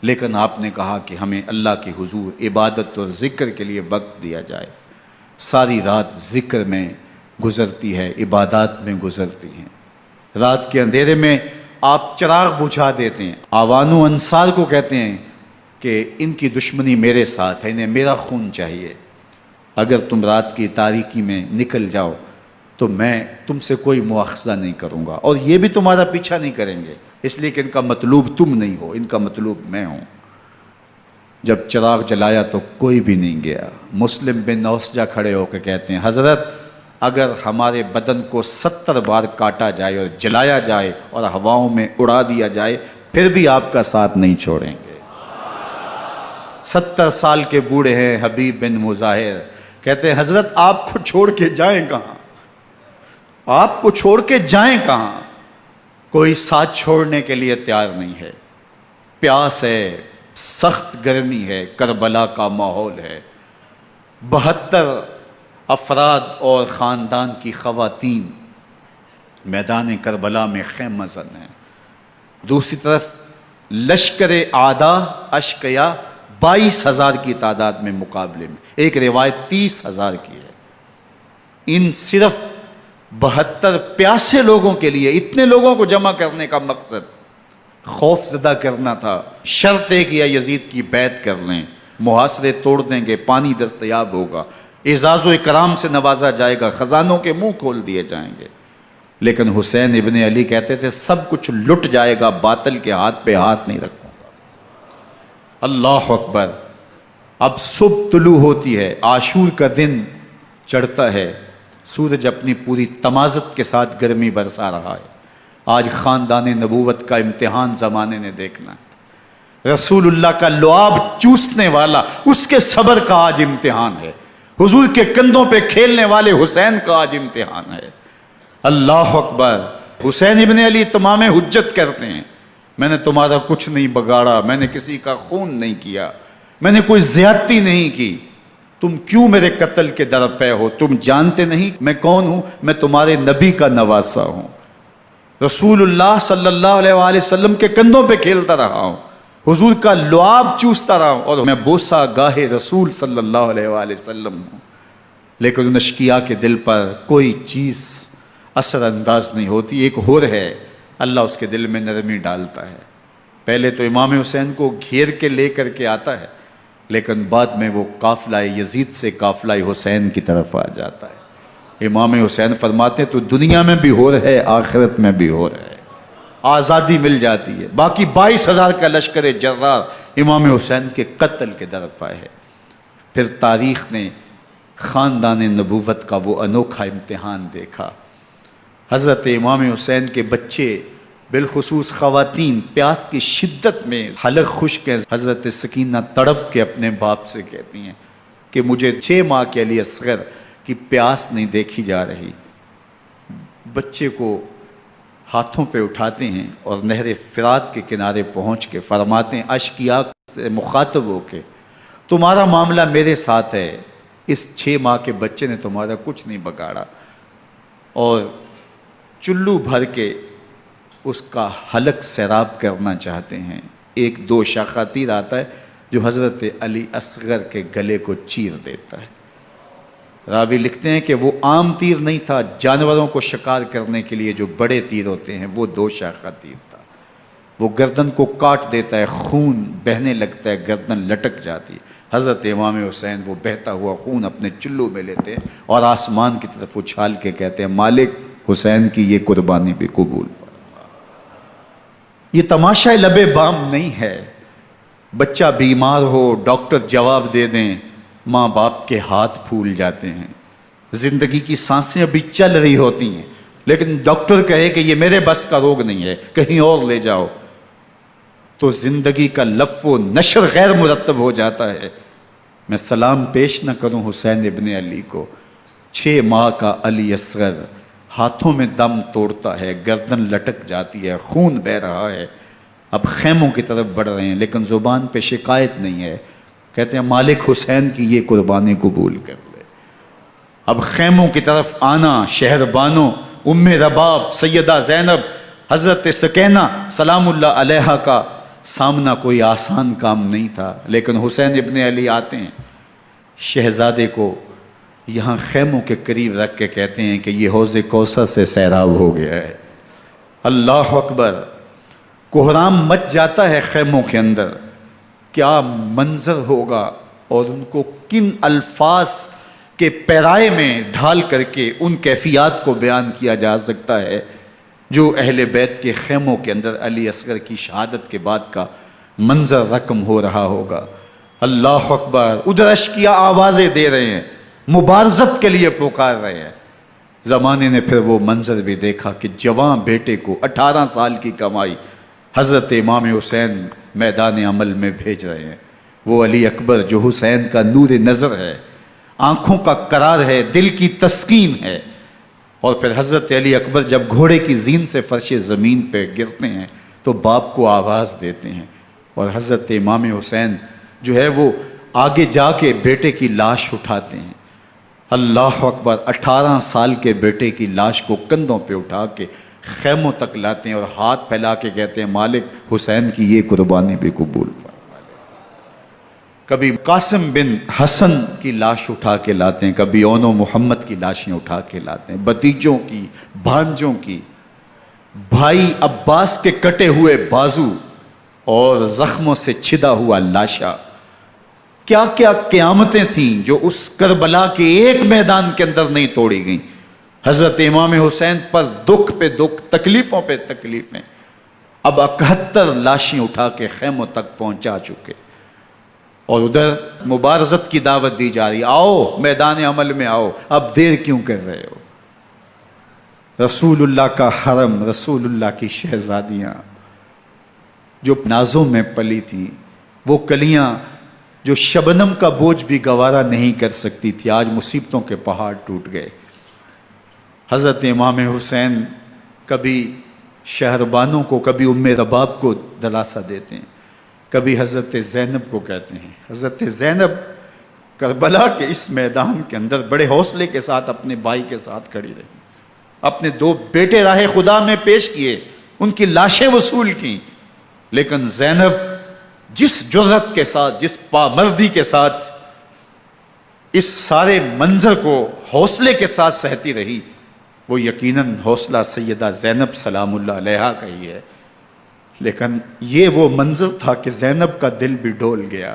لیکن آپ نے کہا کہ ہمیں اللہ کے حضور عبادت اور ذکر کے لیے وقت دیا جائے۔ ساری رات ذکر میں گزرتی ہے، عبادات میں گزرتی ہیں۔ رات کے اندھیرے میں آپ چراغ بجھا دیتے ہیں۔ آوان و انصار کو کہتے ہیں کہ ان کی دشمنی میرے ساتھ ہے، انہیں میرا خون چاہیے، اگر تم رات کی تاریکی میں نکل جاؤ تو میں تم سے کوئی مواخذہ نہیں کروں گا، اور یہ بھی تمہارا پیچھا نہیں کریں گے، اس لیے کہ ان کا مطلوب تم نہیں ہو، ان کا مطلوب میں ہوں۔ جب چراغ جلایا تو کوئی بھی نہیں گیا۔ مسلم بن نوسجہ کھڑے ہو کے کہتے ہیں، حضرت اگر ہمارے بدن کو 70 بار کاٹا جائے اور جلایا جائے اور ہواؤں میں اڑا دیا جائے پھر بھی آپ کا ساتھ نہیں چھوڑیں گے۔ 70 سال کے بوڑھے ہیں حبیب بن مظاہر، کہتے ہیں حضرت آپ کو چھوڑ کے جائیں کہاں، آپ کو چھوڑ کے جائیں کہاں، کوئی ساتھ چھوڑنے کے لیے تیار نہیں ہے۔ پیاس ہے، سخت گرمی ہے، کربلا کا ماحول ہے، 72 افراد اور خاندان کی خواتین میدان کربلا میں خیمہ زن ہیں۔ دوسری طرف لشکر اعداء اشقیا 22,000 کی تعداد میں مقابلے میں، ایک روایت 30,000 کی ہے۔ ان صرف 72 پیاسے لوگوں کے لیے اتنے لوگوں کو جمع کرنے کا مقصد خوف زدہ کرنا تھا۔ شرط ہے کہ یا یزید کی بیعت کر لیں، محاصرے توڑ دیں گے، پانی دستیاب ہوگا، اعزاز و اکرام سے نوازا جائے گا، خزانوں کے منہ کھول دیے جائیں گے۔ لیکن حسین ابن علی کہتے تھے سب کچھ لٹ جائے گا، باطل کے ہاتھ پہ ہاتھ نہیں رکھوں گا۔ اللہ اکبر۔ اب صبح طلوع ہوتی ہے، عاشور کا دن چڑھتا ہے، سورج اپنی پوری تمازت کے ساتھ گرمی برسا رہا ہے۔ آج خاندان نبوت کا امتحان زمانے نے دیکھنا ہے۔ رسول اللہ کا لعاب چوسنے والا اس کے صبر کا آج امتحان ہے، حضور کے کندھوں پہ کھیلنے والے حسین کا آج امتحان ہے۔ اللہ اکبر۔ حسین ابن علی تمام حجت کرتے ہیں، میں نے تمہارا کچھ نہیں بگاڑا، میں نے کسی کا خون نہیں کیا، میں نے کوئی زیادتی نہیں کی، تم کیوں میرے قتل کے در پہ ہو؟ تم جانتے نہیں میں کون ہوں؟ میں تمہارے نبی کا نواسا ہوں، رسول اللہ صلی اللہ علیہ وآلہ وسلم کے کندھوں پہ کھیلتا رہا ہوں، حضور کا لعاب چوستا رہا ہوں، اور میں بوسہ گاہ رسول صلی اللہ علیہ وآلہ وسلم ہوں۔ لیکن ان اشقیاء کے دل پر کوئی چیز اثر انداز نہیں ہوتی۔ ایک ہور ہے، اللہ اس کے دل میں نرمی ڈالتا ہے۔ پہلے تو امام حسین کو گھیر کے لے کر کے آتا ہے، لیکن بعد میں وہ قافلہ یزید سے قافلہ حسین کی طرف آ جاتا ہے۔ امام حسین فرماتے ہیں تو دنیا میں بھی ہو رہے، آخرت میں بھی ہو رہے، آزادی مل جاتی ہے۔ باقی 22,000 کا لشکر جرار امام حسین کے قتل کے در پہ ہے۔ پھر تاریخ نے خاندان نبوت کا وہ انوکھا امتحان دیکھا۔ حضرت امام حسین کے بچے بالخصوص خواتین پیاس کی شدت میں حلق خشک ہیں۔ حضرت سکینہ تڑپ کے اپنے باپ سے کہتی ہیں کہ مجھے 6 ماہ کے علی اصغر کی پیاس نہیں دیکھی جا رہی۔ بچے کو ہاتھوں پہ اٹھاتے ہیں اور نہر فرات کے کنارے پہنچ کے فرماتے ہیں اشقیاء سے مخاطب ہو کے تمہارا معاملہ میرے ساتھ ہے، اس 6 ماہ کے بچے نے تمہارا کچھ نہیں بگاڑا، اور چلو بھر کے اس کا حلق سیراب کرنا چاہتے ہیں۔ ایک 2 شاخہ تیر آتا ہے جو حضرت علی اصغر کے گلے کو چیر دیتا ہے۔ راوی لکھتے ہیں کہ وہ عام تیر نہیں تھا، جانوروں کو شکار کرنے کے لیے جو بڑے تیر ہوتے ہیں وہ 2 شاخہ تیر تھا۔ وہ گردن کو کاٹ دیتا ہے، خون بہنے لگتا ہے، گردن لٹک جاتی ہے۔ حضرت امام حسین وہ بہتا ہوا خون اپنے چلو میں لیتے ہیں اور آسمان کی طرف اچھال کے کہتے ہیں مالک حسین کی یہ قربانی بھی قبول فرما۔ یہ تماشا لب بام نہیں ہے، بچہ بیمار ہو ڈاکٹر جواب دے دیں، ماں باپ کے ہاتھ پھول جاتے ہیں، زندگی کی سانسیں ابھی چل رہی ہوتی ہیں، لیکن ڈاکٹر کہے کہ یہ میرے بس کا روگ نہیں ہے، کہیں اور لے جاؤ، تو زندگی کا لف و نشر غیر مرتب ہو جاتا ہے۔ میں سلام پیش نہ کروں حسین ابن علی کو، 6 ماہ کا علی اصغر ہاتھوں میں دم توڑتا ہے، گردن لٹک جاتی ہے، خون بہہ رہا ہے، اب خیموں کی طرف بڑھ رہے ہیں، لیکن زبان پہ شکایت نہیں ہے، کہتے ہیں مالک حسین کی یہ قربانی قبول کر لے۔ اب خیموں کی طرف آنا، شہر بانوں ام رباب سیدہ زینب حضرت سکینہ سلام اللہ علیہا کا سامنا کوئی آسان کام نہیں تھا، لیکن حسین ابن علی آتے ہیں، شہزادے کو یہاں خیموں کے قریب رکھ کے کہتے ہیں کہ یہ حوض کوثر سے سیراب ہو گیا ہے۔ اللہ اکبر، کوہرام مچ جاتا ہے خیموں کے اندر، کیا منظر ہوگا اور ان کو کن الفاظ کے پیرائے میں ڈھال کر کے ان کیفیات کو بیان کیا جا سکتا ہے جو اہل بیت کے خیموں کے اندر علی اصغر کی شہادت کے بعد کا منظر رقم ہو رہا ہوگا۔ اللہ اکبر، ادھر اشکیا آوازیں دے رہے ہیں، مبارزت کے لیے پکار رہے ہیں۔ زمانے نے پھر وہ منظر بھی دیکھا کہ جوان بیٹے کو 18 سال کی کمائی حضرت امام حسین میدان عمل میں بھیج رہے ہیں۔ وہ علی اکبر جو حسین کا نور نظر ہے، آنکھوں کا قرار ہے، دل کی تسکین ہے۔ اور پھر حضرت علی اکبر جب گھوڑے کی زین سے فرش زمین پہ گرتے ہیں تو باپ کو آواز دیتے ہیں، اور حضرت امام حسین جو ہے وہ آگے جا کے بیٹے کی لاش اٹھاتے ہیں۔ اللہ اکبر، 18 سال کے بیٹے کی لاش کو کندھوں پہ اٹھا کے خیموں تک لاتے ہیں اور ہاتھ پھیلا کے کہتے ہیں مالک حسین کی یہ قربانی بھی قبول فرما۔ کبھی قاسم بن حسن کی لاش اٹھا کے لاتے ہیں، کبھی اون و محمد کی لاشیں اٹھا کے لاتے ہیں، بتیجوں کی، بھانجوں کی، بھائی عباس کے کٹے ہوئے بازو اور زخموں سے چھدا ہوا لاشا۔ کیا کیا قیامتیں تھیں جو اس کربلا کے ایک میدان کے اندر نہیں توڑی گئیں۔ حضرت امام حسین پر دکھ پہ دکھ، تکلیفوں پہ تکلیفیں۔ اب 71 لاشیں اٹھا کے خیموں تک پہنچا چکے، اور ادھر مبارزت کی دعوت دی جا رہی، آؤ میدان عمل میں آؤ، اب دیر کیوں کر رہے ہو۔ رسول اللہ کا حرم، رسول اللہ کی شہزادیاں جو نازوں میں پلی تھیں، وہ کلیاں جو شبنم کا بوجھ بھی گوارا نہیں کر سکتی تھی، آج مصیبتوں کے پہاڑ ٹوٹ گئے۔ حضرت امام حسین کبھی شہربانوں کو، کبھی ام رباب کو دلاسہ دیتے ہیں، کبھی حضرت زینب کو کہتے ہیں۔ حضرت زینب کربلا کے اس میدان کے اندر بڑے حوصلے کے ساتھ اپنے بھائی کے ساتھ کھڑی رہی، اپنے 2 بیٹے راہ خدا میں پیش کیے، ان کی لاشیں وصول کیں، لیکن زینب جس جرأت کے ساتھ، جس پامردی کے ساتھ اس سارے منظر کو حوصلے کے ساتھ سہتی رہی، وہ یقیناً حوصلہ سیدہ زینب سلام اللہ علیہا کا ہی ہے۔ لیکن یہ وہ منظر تھا کہ زینب کا دل بھی ڈول گیا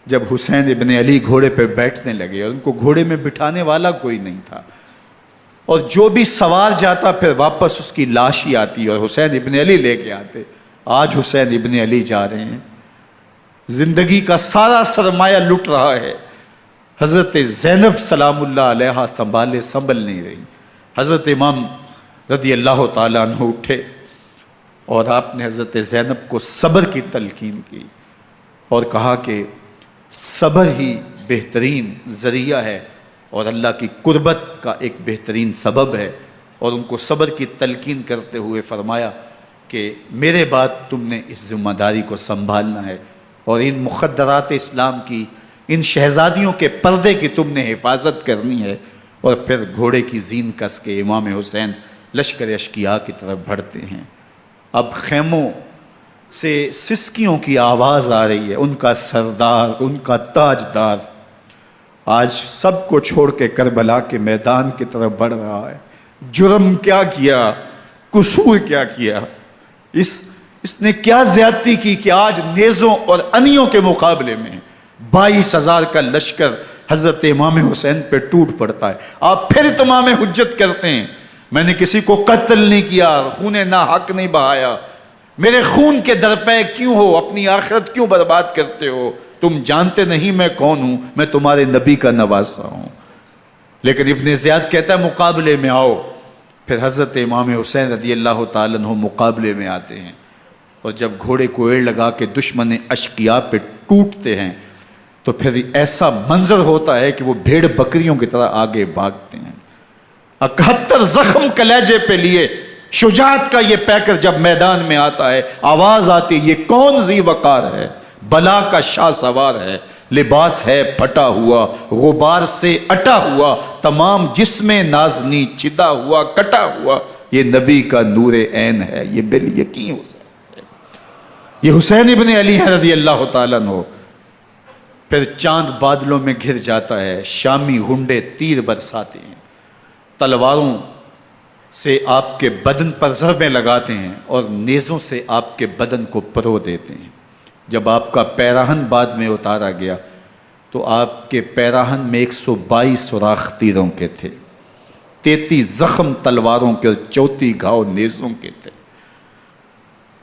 جب حسین ابن علی گھوڑے پہ بیٹھنے لگے، اور ان کو گھوڑے میں بٹھانے والا کوئی نہیں تھا، اور جو بھی سوار جاتا پھر واپس اس کی لاش ہی آتی اور حسین ابن علی لے کے آتے۔ آج حسین ابن علی جا رہے ہیں، زندگی کا سارا سرمایہ لٹ رہا ہے، حضرت زینب سلام اللہ علیہا سنبھل نہیں رہی۔ حضرت امام رضی اللہ تعالیٰ عنہ اٹھے اور آپ نے حضرت زینب کو صبر کی تلقین کی اور کہا کہ صبر ہی بہترین ذریعہ ہے اور اللہ کی قربت کا ایک بہترین سبب ہے، اور ان کو صبر کی تلقین کرتے ہوئے فرمایا کہ میرے بعد تم نے اس ذمہ داری کو سنبھالنا ہے، اور ان مخدرات اسلام کی، ان شہزادیوں کے پردے کی تم نے حفاظت کرنی ہے۔ اور پھر گھوڑے کی زین کس کے امام حسین لشکر اشکیا کی طرف بڑھتے ہیں۔ اب خیموں سے سسکیوں کی آواز آ رہی ہے، ان کا سردار، ان کا تاجدار آج سب کو چھوڑ کے کربلا کے میدان کی طرف بڑھ رہا ہے۔ جرم کیا کیا، قصور کیا کیا، اس نے کیا زیادتی کی کہ آج نیزوں اور انیوں کے مقابلے میں 22,000 کا لشکر حضرت امام حسین پہ ٹوٹ پڑتا ہے۔ آپ پھر اتمام حجت کرتے ہیں، میں نے کسی کو قتل نہیں کیا، خون ناحق نہیں بہایا، میرے خون کے درپے کیوں ہو، اپنی آخرت کیوں برباد کرتے ہو، تم جانتے نہیں میں کون ہوں، میں تمہارے نبی کا نواسا ہوں۔ لیکن ابن زیاد کہتا ہے مقابلے میں آؤ۔ پھر حضرت امام حسین رضی اللہ تعالیٰ عنہ مقابلے میں آتے ہیں، اور جب گھوڑے کو ایڑ لگا کے دشمن اشقیاء پہ ٹوٹتے ہیں تو پھر ایسا منظر ہوتا ہے کہ وہ بھیڑ بکریوں کی طرح آگے بھاگتے ہیں۔ 71 زخم کلیجے پہ لیے شجاعت کا یہ پیکر جب میدان میں آتا ہے، آواز آتی، یہ کون ذی وقار ہے، بلا کا شاہ سوار ہے، لباس ہے پھٹا ہوا غبار سے اٹا ہوا، تمام جسم نازنی چھدا ہوا کٹا ہوا، یہ نبی کا نور عین ہے، یہ بالیقین حسین ہے، یہ حسین ابن علی ہے رضی اللہ تعالیٰ عنہ۔ پھر چاند بادلوں میں گھر جاتا ہے، شامی ہنڈے تیر برساتے ہیں، تلواروں سے آپ کے بدن پر ضربیں لگاتے ہیں اور نیزوں سے آپ کے بدن کو پرو دیتے ہیں۔ جب آپ کا پیراہن بعد میں اتارا گیا تو آپ کے پیراہن میں 122 سوراخ تیروں کے تھے، 33 زخم تلواروں کے اور 34 گھاؤ نیزوں کے تھے۔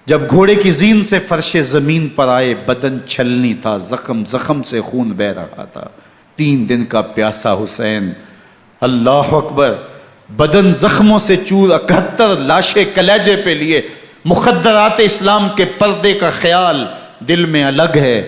جب گھوڑے کی زین سے فرش زمین پر آئے، بدن چھلنی تھا، زخم زخم سے خون بہہ رہا تھا، 3 دن کا پیاسا حسین، اللہ اکبر، بدن زخموں سے چور، 71 لاشیں کلیجے پہ لیے، مخدرات اسلام کے پردے کا خیال دل میں الگ ہے،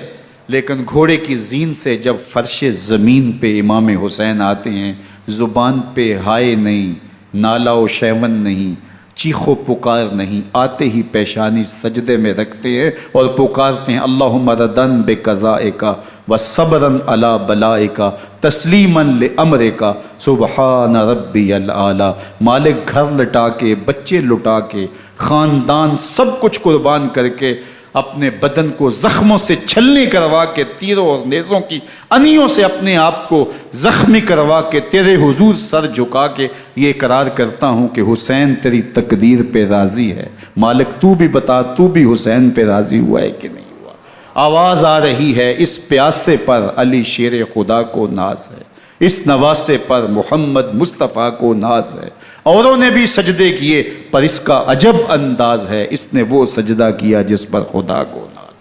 لیکن گھوڑے کی زین سے جب فرش زمین پہ امام حسین آتے ہیں، زبان پہ ہائے نہیں، نالا و شیون نہیں، چیخ و پکار نہیں، آتے ہی پیشانی سجدے میں رکھتے ہیں اور پکارتے ہیں اللہم ردن بقضائک و صبرن علی بلائک تسلیما لامرک سبحان ربی الاعلی۔ مالک گھر لٹا کے، بچے لٹا کے، خاندان سب کچھ قربان کر کے، اپنے بدن کو زخموں سے چھلنی کروا کے، تیروں اور نیزوں کی انیوں سے اپنے آپ کو زخمی کروا کے، تیرے حضور سر جھکا کے یہ اقرار کرتا ہوں کہ حسین تیری تقدیر پہ راضی ہے، مالک تو بھی بتا، تو بھی حسین پہ راضی ہوا ہے کہ نہیں ہوا۔ آواز آ رہی ہے، اس پیاسے پر علی شیر خدا کو ناز ہے، اس نواسے پر محمد مصطفیٰ کو ناز ہے، اوروں نے بھی سجدے کیے پر اس کا عجب انداز ہے، اس نے وہ سجدہ کیا جس پر خدا کو ناز۔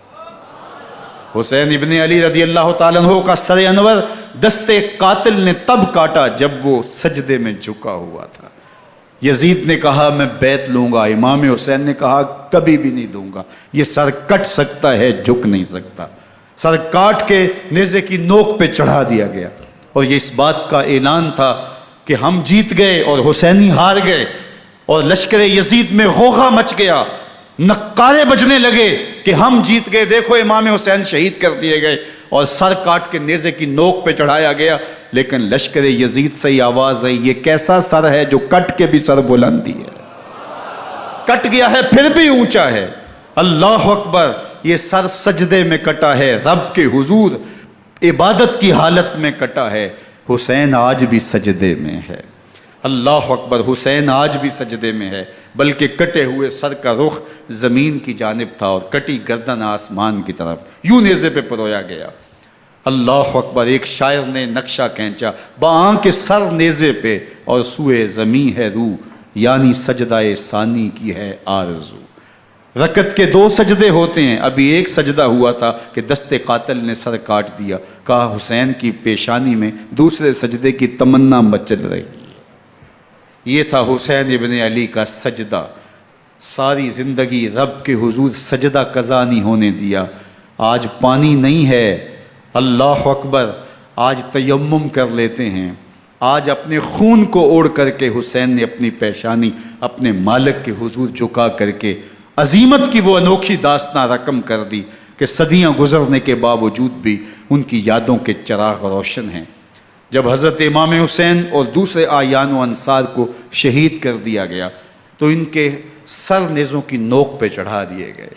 حسین ابن علی رضی اللہ تعالیٰ عنہ کا سر انور دستے قاتل نے تب کاٹا جب وہ سجدے میں جھکا ہوا تھا۔ یزید نے کہا میں بیعت لوں گا، امام حسین نے کہا کبھی بھی نہیں دوں گا، یہ سر کٹ سکتا ہے جھک نہیں سکتا۔ سر کاٹ کے نیزے کی نوک پہ چڑھا دیا گیا اور یہ اس بات کا اعلان تھا کہ ہم جیت گئے اور حسینی ہار گئے، اور لشکر یزید میں غوغا مچ گیا، نقارے بجنے لگے کہ ہم جیت گئے، دیکھو امام حسین شہید کر دیے گئے، اور سر کاٹ کے نیزے کی نوک پہ چڑھایا گیا۔ لیکن لشکر یزید سے ہی آواز آئی یہ کیسا سر ہے جو کٹ کے بھی سر بلندی ہے، کٹ گیا ہے پھر بھی اونچا ہے، اللہ اکبر، یہ سر سجدے میں کٹا ہے، رب کے حضور عبادت کی حالت میں کٹا ہے، حسین آج بھی سجدے میں ہے، اللہ اکبر، حسین آج بھی سجدے میں ہے، بلکہ کٹے ہوئے سر کا رخ زمین کی جانب تھا اور کٹی گردن آسمان کی طرف، یوں نیزے پہ پرویا گیا، اللہ اکبر۔ ایک شاعر نے نقشہ کھینچا، بآنکھ سر نیزے پہ اور سوئے زمین ہے روح، یعنی سجدہ ثانی کی ہے آرزو۔ رکعت کے 2 سجدے ہوتے ہیں، ابھی ایک سجدہ ہوا تھا کہ دست قاتل نے سر کاٹ دیا، کہا حسین کی پیشانی میں دوسرے سجدے کی تمنا مچل رہی ہے۔ یہ تھا حسین ابن علی کا سجدہ، ساری زندگی رب کے حضور سجدہ قضا نہیں ہونے دیا۔ آج پانی نہیں ہے، اللہ اکبر، آج تیمم کر لیتے ہیں، آج اپنے خون کو اوڑھ کر کے حسین نے اپنی پیشانی اپنے مالک کے حضور جھکا کر کے عظیمت کی وہ انوکھی داستان رقم کر دی کہ صدیاں گزرنے کے باوجود بھی ان کی یادوں کے چراغ روشن ہیں۔ جب حضرت امام حسین اور دوسرے اعیان و انصار کو شہید کر دیا گیا تو ان کے سر نیزوں کی نوک پہ چڑھا دیے گئے،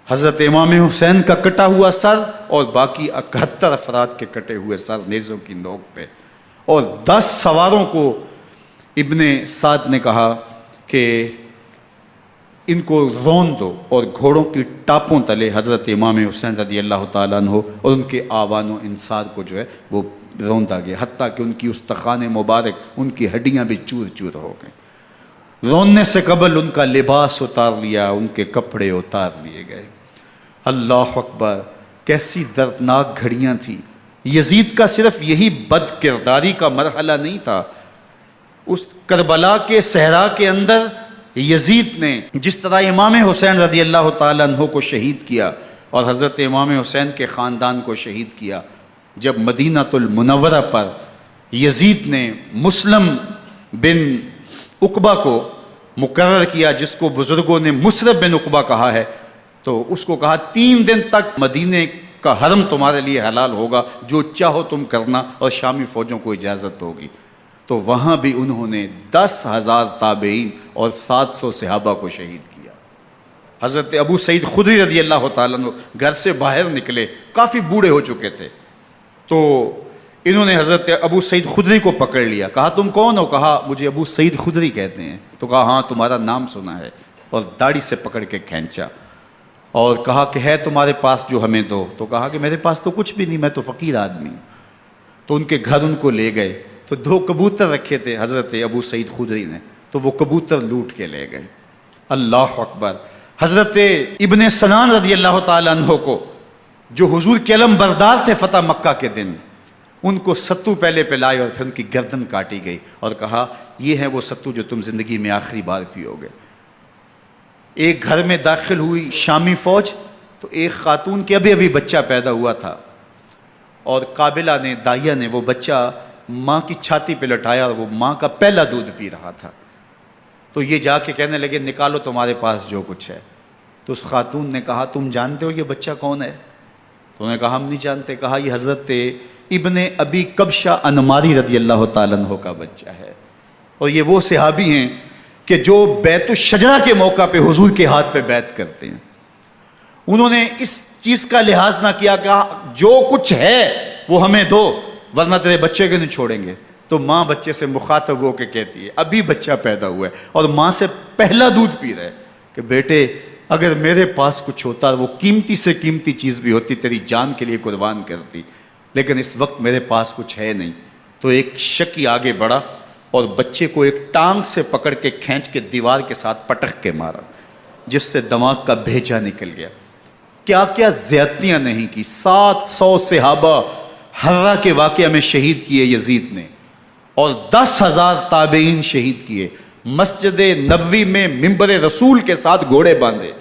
حضرت امام حسین کا کٹا ہوا سر اور باقی 71 افراد کے کٹے ہوئے سر نیزوں کی نوک پہ، اور 10 سواروں کو ابن سعد نے کہا کہ ان کو رون دو، اور گھوڑوں کی ٹاپوں تلے حضرت امام حسین رضی اللہ تعالیٰ عنہ اور ان کے آوان و انصار کو جو ہے وہ روندا گیا، حتیٰ کہ ان کی استخوان مبارک، ان کی ہڈیاں بھی چور چور ہو گئیں۔ روننے سے قبل ان کا لباس اتار لیا، ان کے کپڑے اتار لیے گئے۔ اللہ اکبر، کیسی دردناک گھڑیاں تھیں۔ یزید کا صرف یہی بد کرداری کا مرحلہ نہیں تھا، اس کربلا کے صحرا کے اندر یزید نے جس طرح امام حسین رضی اللہ تعالیٰ عنہ کو شہید کیا اور حضرت امام حسین کے خاندان کو شہید کیا، جب مدینہ المنورہ پر یزید نے مسلم بن عقبہ کو مقرر کیا، جس کو بزرگوں نے مصرف بن عقبہ کہا ہے، تو اس کو کہا 3 دن تک مدینے کا حرم تمہارے لیے حلال ہوگا، جو چاہو تم کرنا، اور شامی فوجوں کو اجازت ہوگی۔ تو وہاں بھی انہوں نے 10,000 تابعین اور 700 صحابہ کو شہید کیا۔ حضرت ابو سعید خدری رضی اللہ تعالیٰ عنہ گھر سے باہر نکلے، کافی بوڑھے ہو چکے تھے، تو انہوں نے حضرت ابو سعید خدری کو پکڑ لیا، کہا تم کون ہو؟ کہا مجھے ابو سعید خدری کہتے ہیں۔ تو کہا ہاں تمہارا نام سنا ہے، اور داڑھی سے پکڑ کے کھینچا اور کہا کہ ہے تمہارے پاس جو ہمیں دو؟ تو کہا کہ میرے پاس تو کچھ بھی نہیں، میں تو فقیر آدمی ہوں۔ تو ان کے گھر ان کو لے گئے، تو 2 کبوتر رکھے تھے حضرت ابو سعید خدری نے، تو وہ کبوتر لوٹ کے لے گئے۔ اللہ اکبر۔ حضرت ابن سنان رضی اللہ تعالیٰ عنہ کو، جو حضور کے علم بردار تھے فتح مکہ کے دن، ان کو ستو پہلے پلائے اور پھر ان کی گردن کاٹی گئی، اور کہا یہ ہے وہ ستو جو تم زندگی میں آخری بار پیو گے۔ ایک گھر میں داخل ہوئی شامی فوج، تو ایک خاتون کے ابھی ابھی بچہ پیدا ہوا تھا، اور قابلہ نے، دائیا نے، وہ بچہ ماں کی چھاتی پہ لٹایا، اور وہ ماں کا پہلا دودھ پی رہا تھا۔ تو یہ جا کے کہنے لگے نکالو تمہارے پاس جو کچھ ہے۔ تو اس خاتون نے کہا تم جانتے ہو یہ بچہ کون ہے؟ تو انہوں نے کہا ہم نہیں جانتے۔ کہا یہ حضرت ابن ابی کبشہ انماری رضی اللہ تعالیٰ عنہ کا بچہ ہے، اور یہ وہ صحابی ہیں کہ جو بیت الشجرہ کے موقع پہ حضور کے ہاتھ پہ بیعت کرتے ہیں۔ انہوں نے اس چیز کا لحاظ نہ کیا کہ جو کچھ ہے وہ ہمیں دو، ورنہ تیرے بچے کے نہیں چھوڑیں گے۔ تو ماں بچے سے مخاطب ہو کے کہتی ہے، ابھی بچہ پیدا ہوا ہے اور ماں سے پہلا دودھ پی رہا ہے، کہ بیٹے اگر میرے پاس کچھ ہوتا، وہ قیمتی سے قیمتی چیز بھی ہوتی، تیری جان کے لیے قربان کرتی، لیکن اس وقت میرے پاس کچھ ہے نہیں۔ تو ایک شکی آگے بڑھا اور بچے کو ایک ٹانگ سے پکڑ کے کھینچ کے دیوار کے ساتھ پٹک کے مارا، جس سے دماغ کا بھیجا نکل گیا۔ کیا کیا زیادتیاں نہیں کی۔ 700 صحابہ حرہ کے واقعہ میں شہید کیے یزید نے، اور 10,000 تابعین شہید کیے۔ مسجد نبوی میں ممبر رسول کے ساتھ گھوڑے باندھے،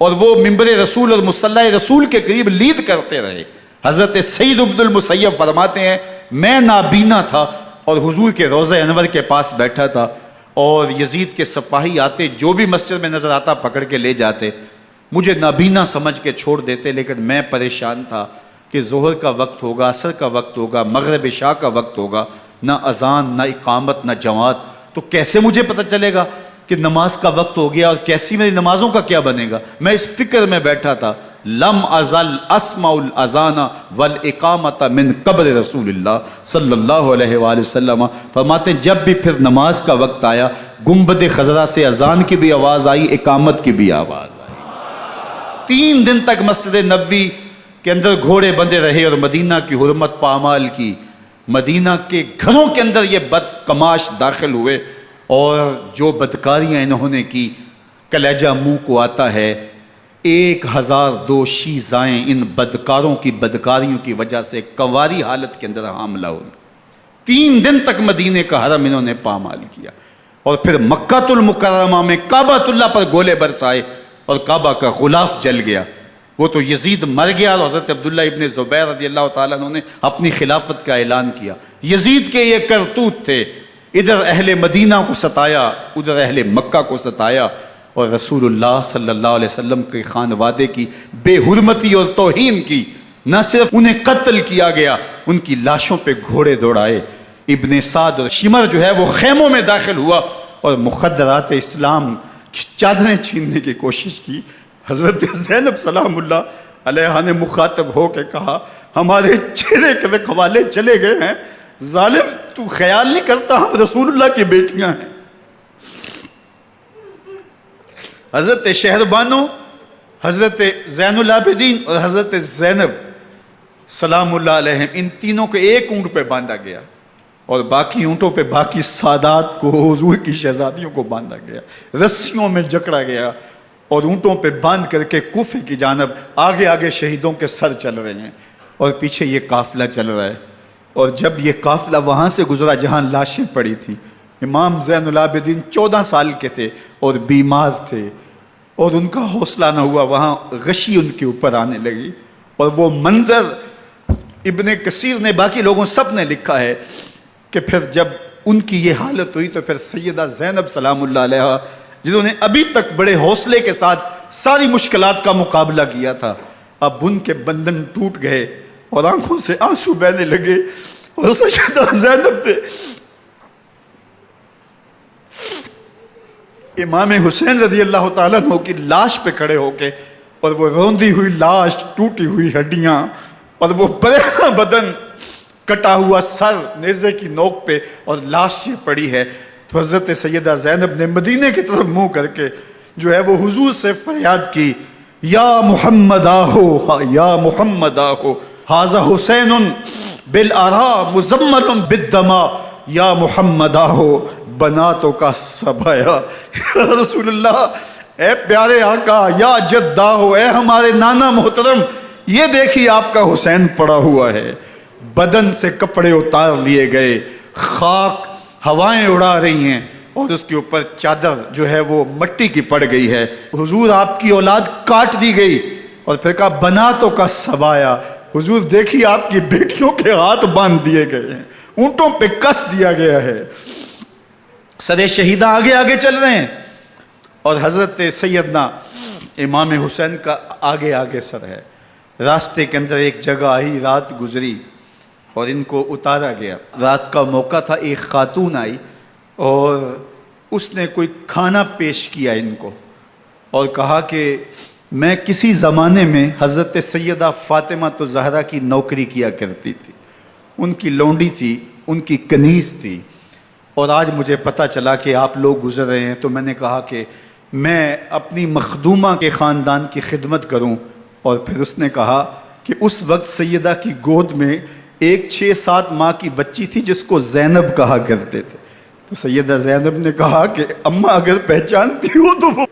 اور وہ ممبر رسول اور مصلی رسول کے قریب لید کرتے رہے۔ حضرت سعید عبد المسیب فرماتے ہیں میں نابینا تھا اور حضور کے روضہ انور کے پاس بیٹھا تھا، اور یزید کے سپاہی آتے، جو بھی مسجد میں نظر آتا پکڑ کے لے جاتے، مجھے نابینا سمجھ کے چھوڑ دیتے، لیکن میں پریشان تھا کہ ظہر کا وقت ہوگا، عصر کا وقت ہوگا، مغرب عشاء کا وقت ہوگا، نہ اذان، نہ اقامت، نہ جماعت، تو کیسے مجھے پتہ چلے گا کہ نماز کا وقت ہو گیا، اور کیسی میری نمازوں کا کیا بنے گا؟ میں اس فکر میں بیٹھا تھا۔ لم ازل اسمع الاذان والاقامت من قبر رسول اللہ صلی اللہ علیہ وآلہ وسلم۔ فرماتے ہیں جب بھی پھر نماز کا وقت آیا، گنبد خضرا سے اذان کی بھی آواز آئی، اقامت کی بھی آواز آئی۔ 3 دن تک مسجد نبوی کے اندر گھوڑے بندے رہے، اور مدینہ کی حرمت پامال کی۔ مدینہ کے گھروں کے اندر یہ بدکماش داخل ہوئے، اور جو بدکاریاں انہوں نے کی، کلیجہ منہ کو آتا ہے۔ 1002 شیزائیں ان بدکاروں کی بدکاریوں کی وجہ سے کنواری حالت کے اندر حاملہ ہوئی۔ 3 دن تک مدینے کا حرم انہوں نے پامال کیا، اور پھر مکہ المکرمہ میں کعبہ اللہ پر گولے برسائے، اور کعبہ کا غلاف جل گیا۔ وہ تو یزید مر گیا، اور حضرت عبداللہ ابن زبیر رضی اللہ تعالیٰ عنہ نے اپنی خلافت کا اعلان کیا۔ یزید کے یہ کرتوت تھے، ادھر اہل مدینہ کو ستایا، ادھر اہل مکہ کو ستایا، اور رسول اللہ صلی اللہ علیہ وسلم کے خانوادے کی بے حرمتی اور توہین کی۔ نہ صرف انہیں قتل کیا گیا، ان کی لاشوں پہ گھوڑے دوڑائے۔ ابن سعد اور شمر جو ہے وہ خیموں میں داخل ہوا، اور مخدرات اسلام کی چادریں چھیننے کی کوشش کی۔ حضرت زینب سلام اللہ علیہ نے مخاطب ہو کے کہا ہمارے چہرے کے رکھوالے چلے گئے ہیں، ظالم تو خیال نہیں کرتا ہم رسول اللہ کی بیٹیاں ہیں۔ حضرت شہربانو، حضرت زین العابدین اور حضرت زینب سلام اللہ علیہ، ان تینوں کو ایک اونٹ پہ باندھا گیا، اور باقی اونٹوں پہ باقی سادات کو، حضور کی شہزادیوں کو باندھا گیا، رسیوں میں جکڑا گیا، اور اونٹوں پہ باندھ کر کے کوفے کی جانب آگے آگے شہیدوں کے سر چل رہے ہیں، اور پیچھے یہ قافلہ چل رہا ہے۔ اور جب یہ قافلہ وہاں سے گزرا جہاں لاشیں پڑی تھیں، امام زین العابدین 14 سال کے تھے اور بیمار تھے، اور ان کا حوصلہ نہ ہوا، وہاں غشی ان کے اوپر آنے لگی، اور وہ منظر ابن کثیر نے، باقی لوگوں سب نے لکھا ہے کہ پھر جب ان کی یہ حالت ہوئی تو پھر سیدہ زینب سلام اللہ علیہ، جنہوں نے ابھی تک بڑے حوصلے کے ساتھ ساری مشکلات کا مقابلہ کیا تھا، اب ان کے بندن ٹوٹ گئے اور آنکھوں سے آنسو بہنے لگے، اور سیدہ زینب تھے امام حسین رضی اللہ تعالیٰ عنہ کی لاش پہ کھڑے ہو کے، اور وہ روندی ہوئی لاش، ٹوٹی ہوئی ہڈیاں، اور وہ برینا بدن، کٹا ہوا سر نیزے کی نوک پہ، اور لاش یہ پڑی ہے. تو حضرت سیدہ زینب نے مدینے کی طرف منہ کر کے جو ہے وہ حضور سے فریاد کی، یا محمد آہو، یا محمد آہو، ھذا حسین بالآراء مزمل بالدماء، یا محمد آہو بناتوں کا سبایا. یا رسول اللہ، اے پیارے آقا، یا جدہ ہو، اے ہمارے نانا محترم، یہ دیکھیے آپ کا حسین پڑا ہوا ہے. بدن سے کپڑے اتار لیے گئے، خاک ہوائیں اڑا رہی ہیں، اور اس کے اوپر چادر جو ہے وہ مٹی کی پڑ گئی ہے. حضور آپ کی اولاد کاٹ دی گئی، اور پھر کہا بناتوں کا سبایا. حضور دیکھیے آپ کی بیٹیوں کے ہاتھ باندھ دیے گئے ہیں، اونٹوں پہ کس دیا گیا ہے. سر شہیدہ آگے آگے چل رہے ہیں، اور حضرت سیدنا امام حسین کا آگے آگے سر ہے. راستے کے اندر ایک جگہ آئی، رات گزری اور ان کو اتارا گیا. رات کا موقع تھا، ایک خاتون آئی اور اس نے کوئی کھانا پیش کیا ان کو، اور کہا کہ میں کسی زمانے میں حضرت سیدہ فاطمہ تو زہرا کی نوکری کیا کرتی تھی، ان کی لونڈی تھی، ان کی کنیز تھی، اور آج مجھے پتہ چلا کہ آپ لوگ گزر رہے ہیں، تو میں نے کہا کہ میں اپنی مخدومہ کے خاندان کی خدمت کروں. اور پھر اس نے کہا کہ اس وقت سیدہ کی گود میں ایک 6-7 ماہ کی بچی تھی جس کو زینب کہا کرتے تھے. تو سیدہ زینب نے کہا کہ اماں اگر پہچانتی ہو تو وہ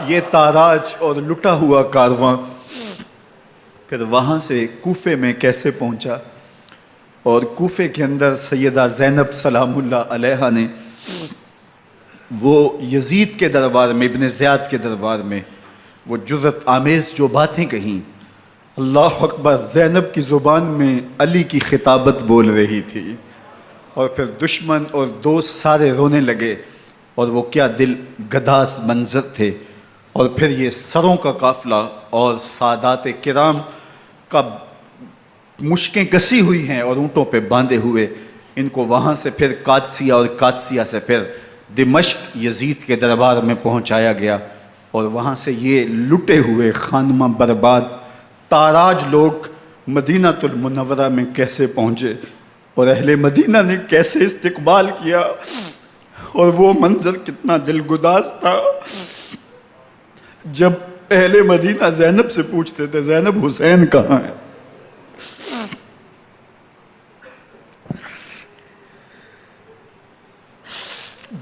یہ تاراج اور لٹا ہوا کارواں پھر وہاں سے کوفے میں کیسے پہنچا، اور کوفے کے اندر سیدہ زینب سلام اللہ علیہا نے وہ یزید کے دربار میں، ابن زیاد کے دربار میں وہ جرأت آمیز جو باتیں کہیں. اللہ اکبر، زینب کی زبان میں علی کی خطابت بول رہی تھی، اور پھر دشمن اور دوست سارے رونے لگے، اور وہ کیا دل گداز منظر تھے. اور پھر یہ سروں کا قافلہ اور سادات کرام کا مشکیں کسی ہوئی ہیں اور اونٹوں پہ باندھے ہوئے، ان کو وہاں سے پھر قادسیہ، اور قادسیہ سے پھر دمشق یزید کے دربار میں پہنچایا گیا. اور وہاں سے یہ لٹے ہوئے خانمہ برباد تاراج لوگ مدینہ المنورہ میں کیسے پہنچے، اور اہل مدینہ نے کیسے استقبال کیا، اور وہ منظر کتنا دل گداز تھا جب اہل مدینہ زینب سے پوچھتے تھے زینب حسین کہاں ہے.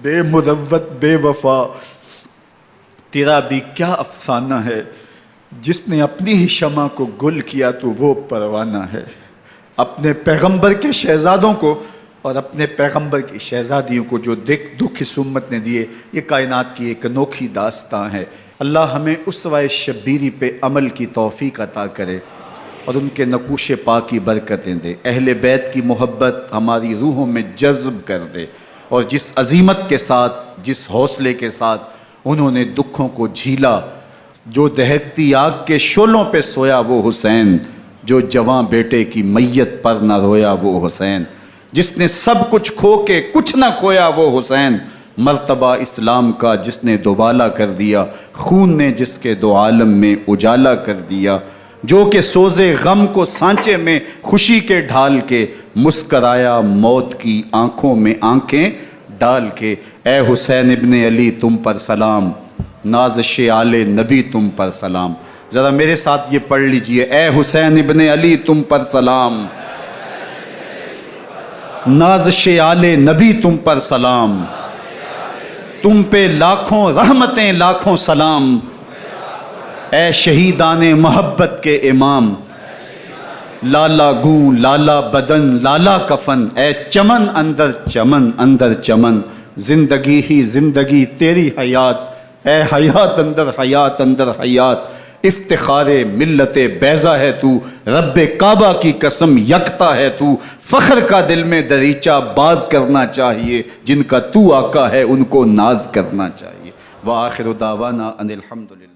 بے مروت بے وفا تیرا بھی کیا افسانہ ہے، جس نے اپنی ہی شمع کو گل کیا تو وہ پروانہ ہے. اپنے پیغمبر کے شہزادوں کو اور اپنے پیغمبر کی شہزادیوں کو جو دکھ اس امت نے دیے، یہ کائنات کی ایک انوکھی داستان ہے. اللہ ہمیں اسوہ شبیری پہ عمل کی توفیق عطا کرے اور ان کے نقوش پاک کی برکتیں دے. اہل بیت کی محبت ہماری روحوں میں جذب کر دے، اور جس عظیمت کے ساتھ، جس حوصلے کے ساتھ انہوں نے دکھوں کو جھیلا، جو دہکتی آگ کے شعلوں پہ سویا وہ حسین، جو جواں بیٹے کی میت پر نہ رویا وہ حسین، جس نے سب کچھ کھو کے کچھ نہ کھویا وہ حسین، مرتبہ اسلام کا جس نے دوبالا کر دیا، خون نے جس کے دو عالم میں اجالا کر دیا، جو کہ سوزے غم کو سانچے میں خوشی کے ڈھال کے مسکرایا موت کی آنکھوں میں آنکھیں ڈال کے. اے حسین ابن علی تم پر سلام، نازش آل نبی تم پر سلام. ذرا میرے ساتھ یہ پڑھ لیجئے، اے حسین ابن علی تم پر سلام، نازش آل نبی تم پر سلام، تم پہ لاکھوں رحمتیں لاکھوں سلام. اے شہیدان محبت کے امام، لالا گوں لالا بدن لالا کفن، اے چمن اندر چمن، زندگی ہی زندگی تیری حیات اے حیات اندر حیات، افتخار ملت بیضا ہے تو، رب کعبہ کی قسم یکتا ہے تو، فخر کا دل میں دریچہ باز کرنا چاہیے، جن کا تو آقا ہے ان کو ناز کرنا چاہیے۔ وآخر دعوانا ان الحمدللہ۔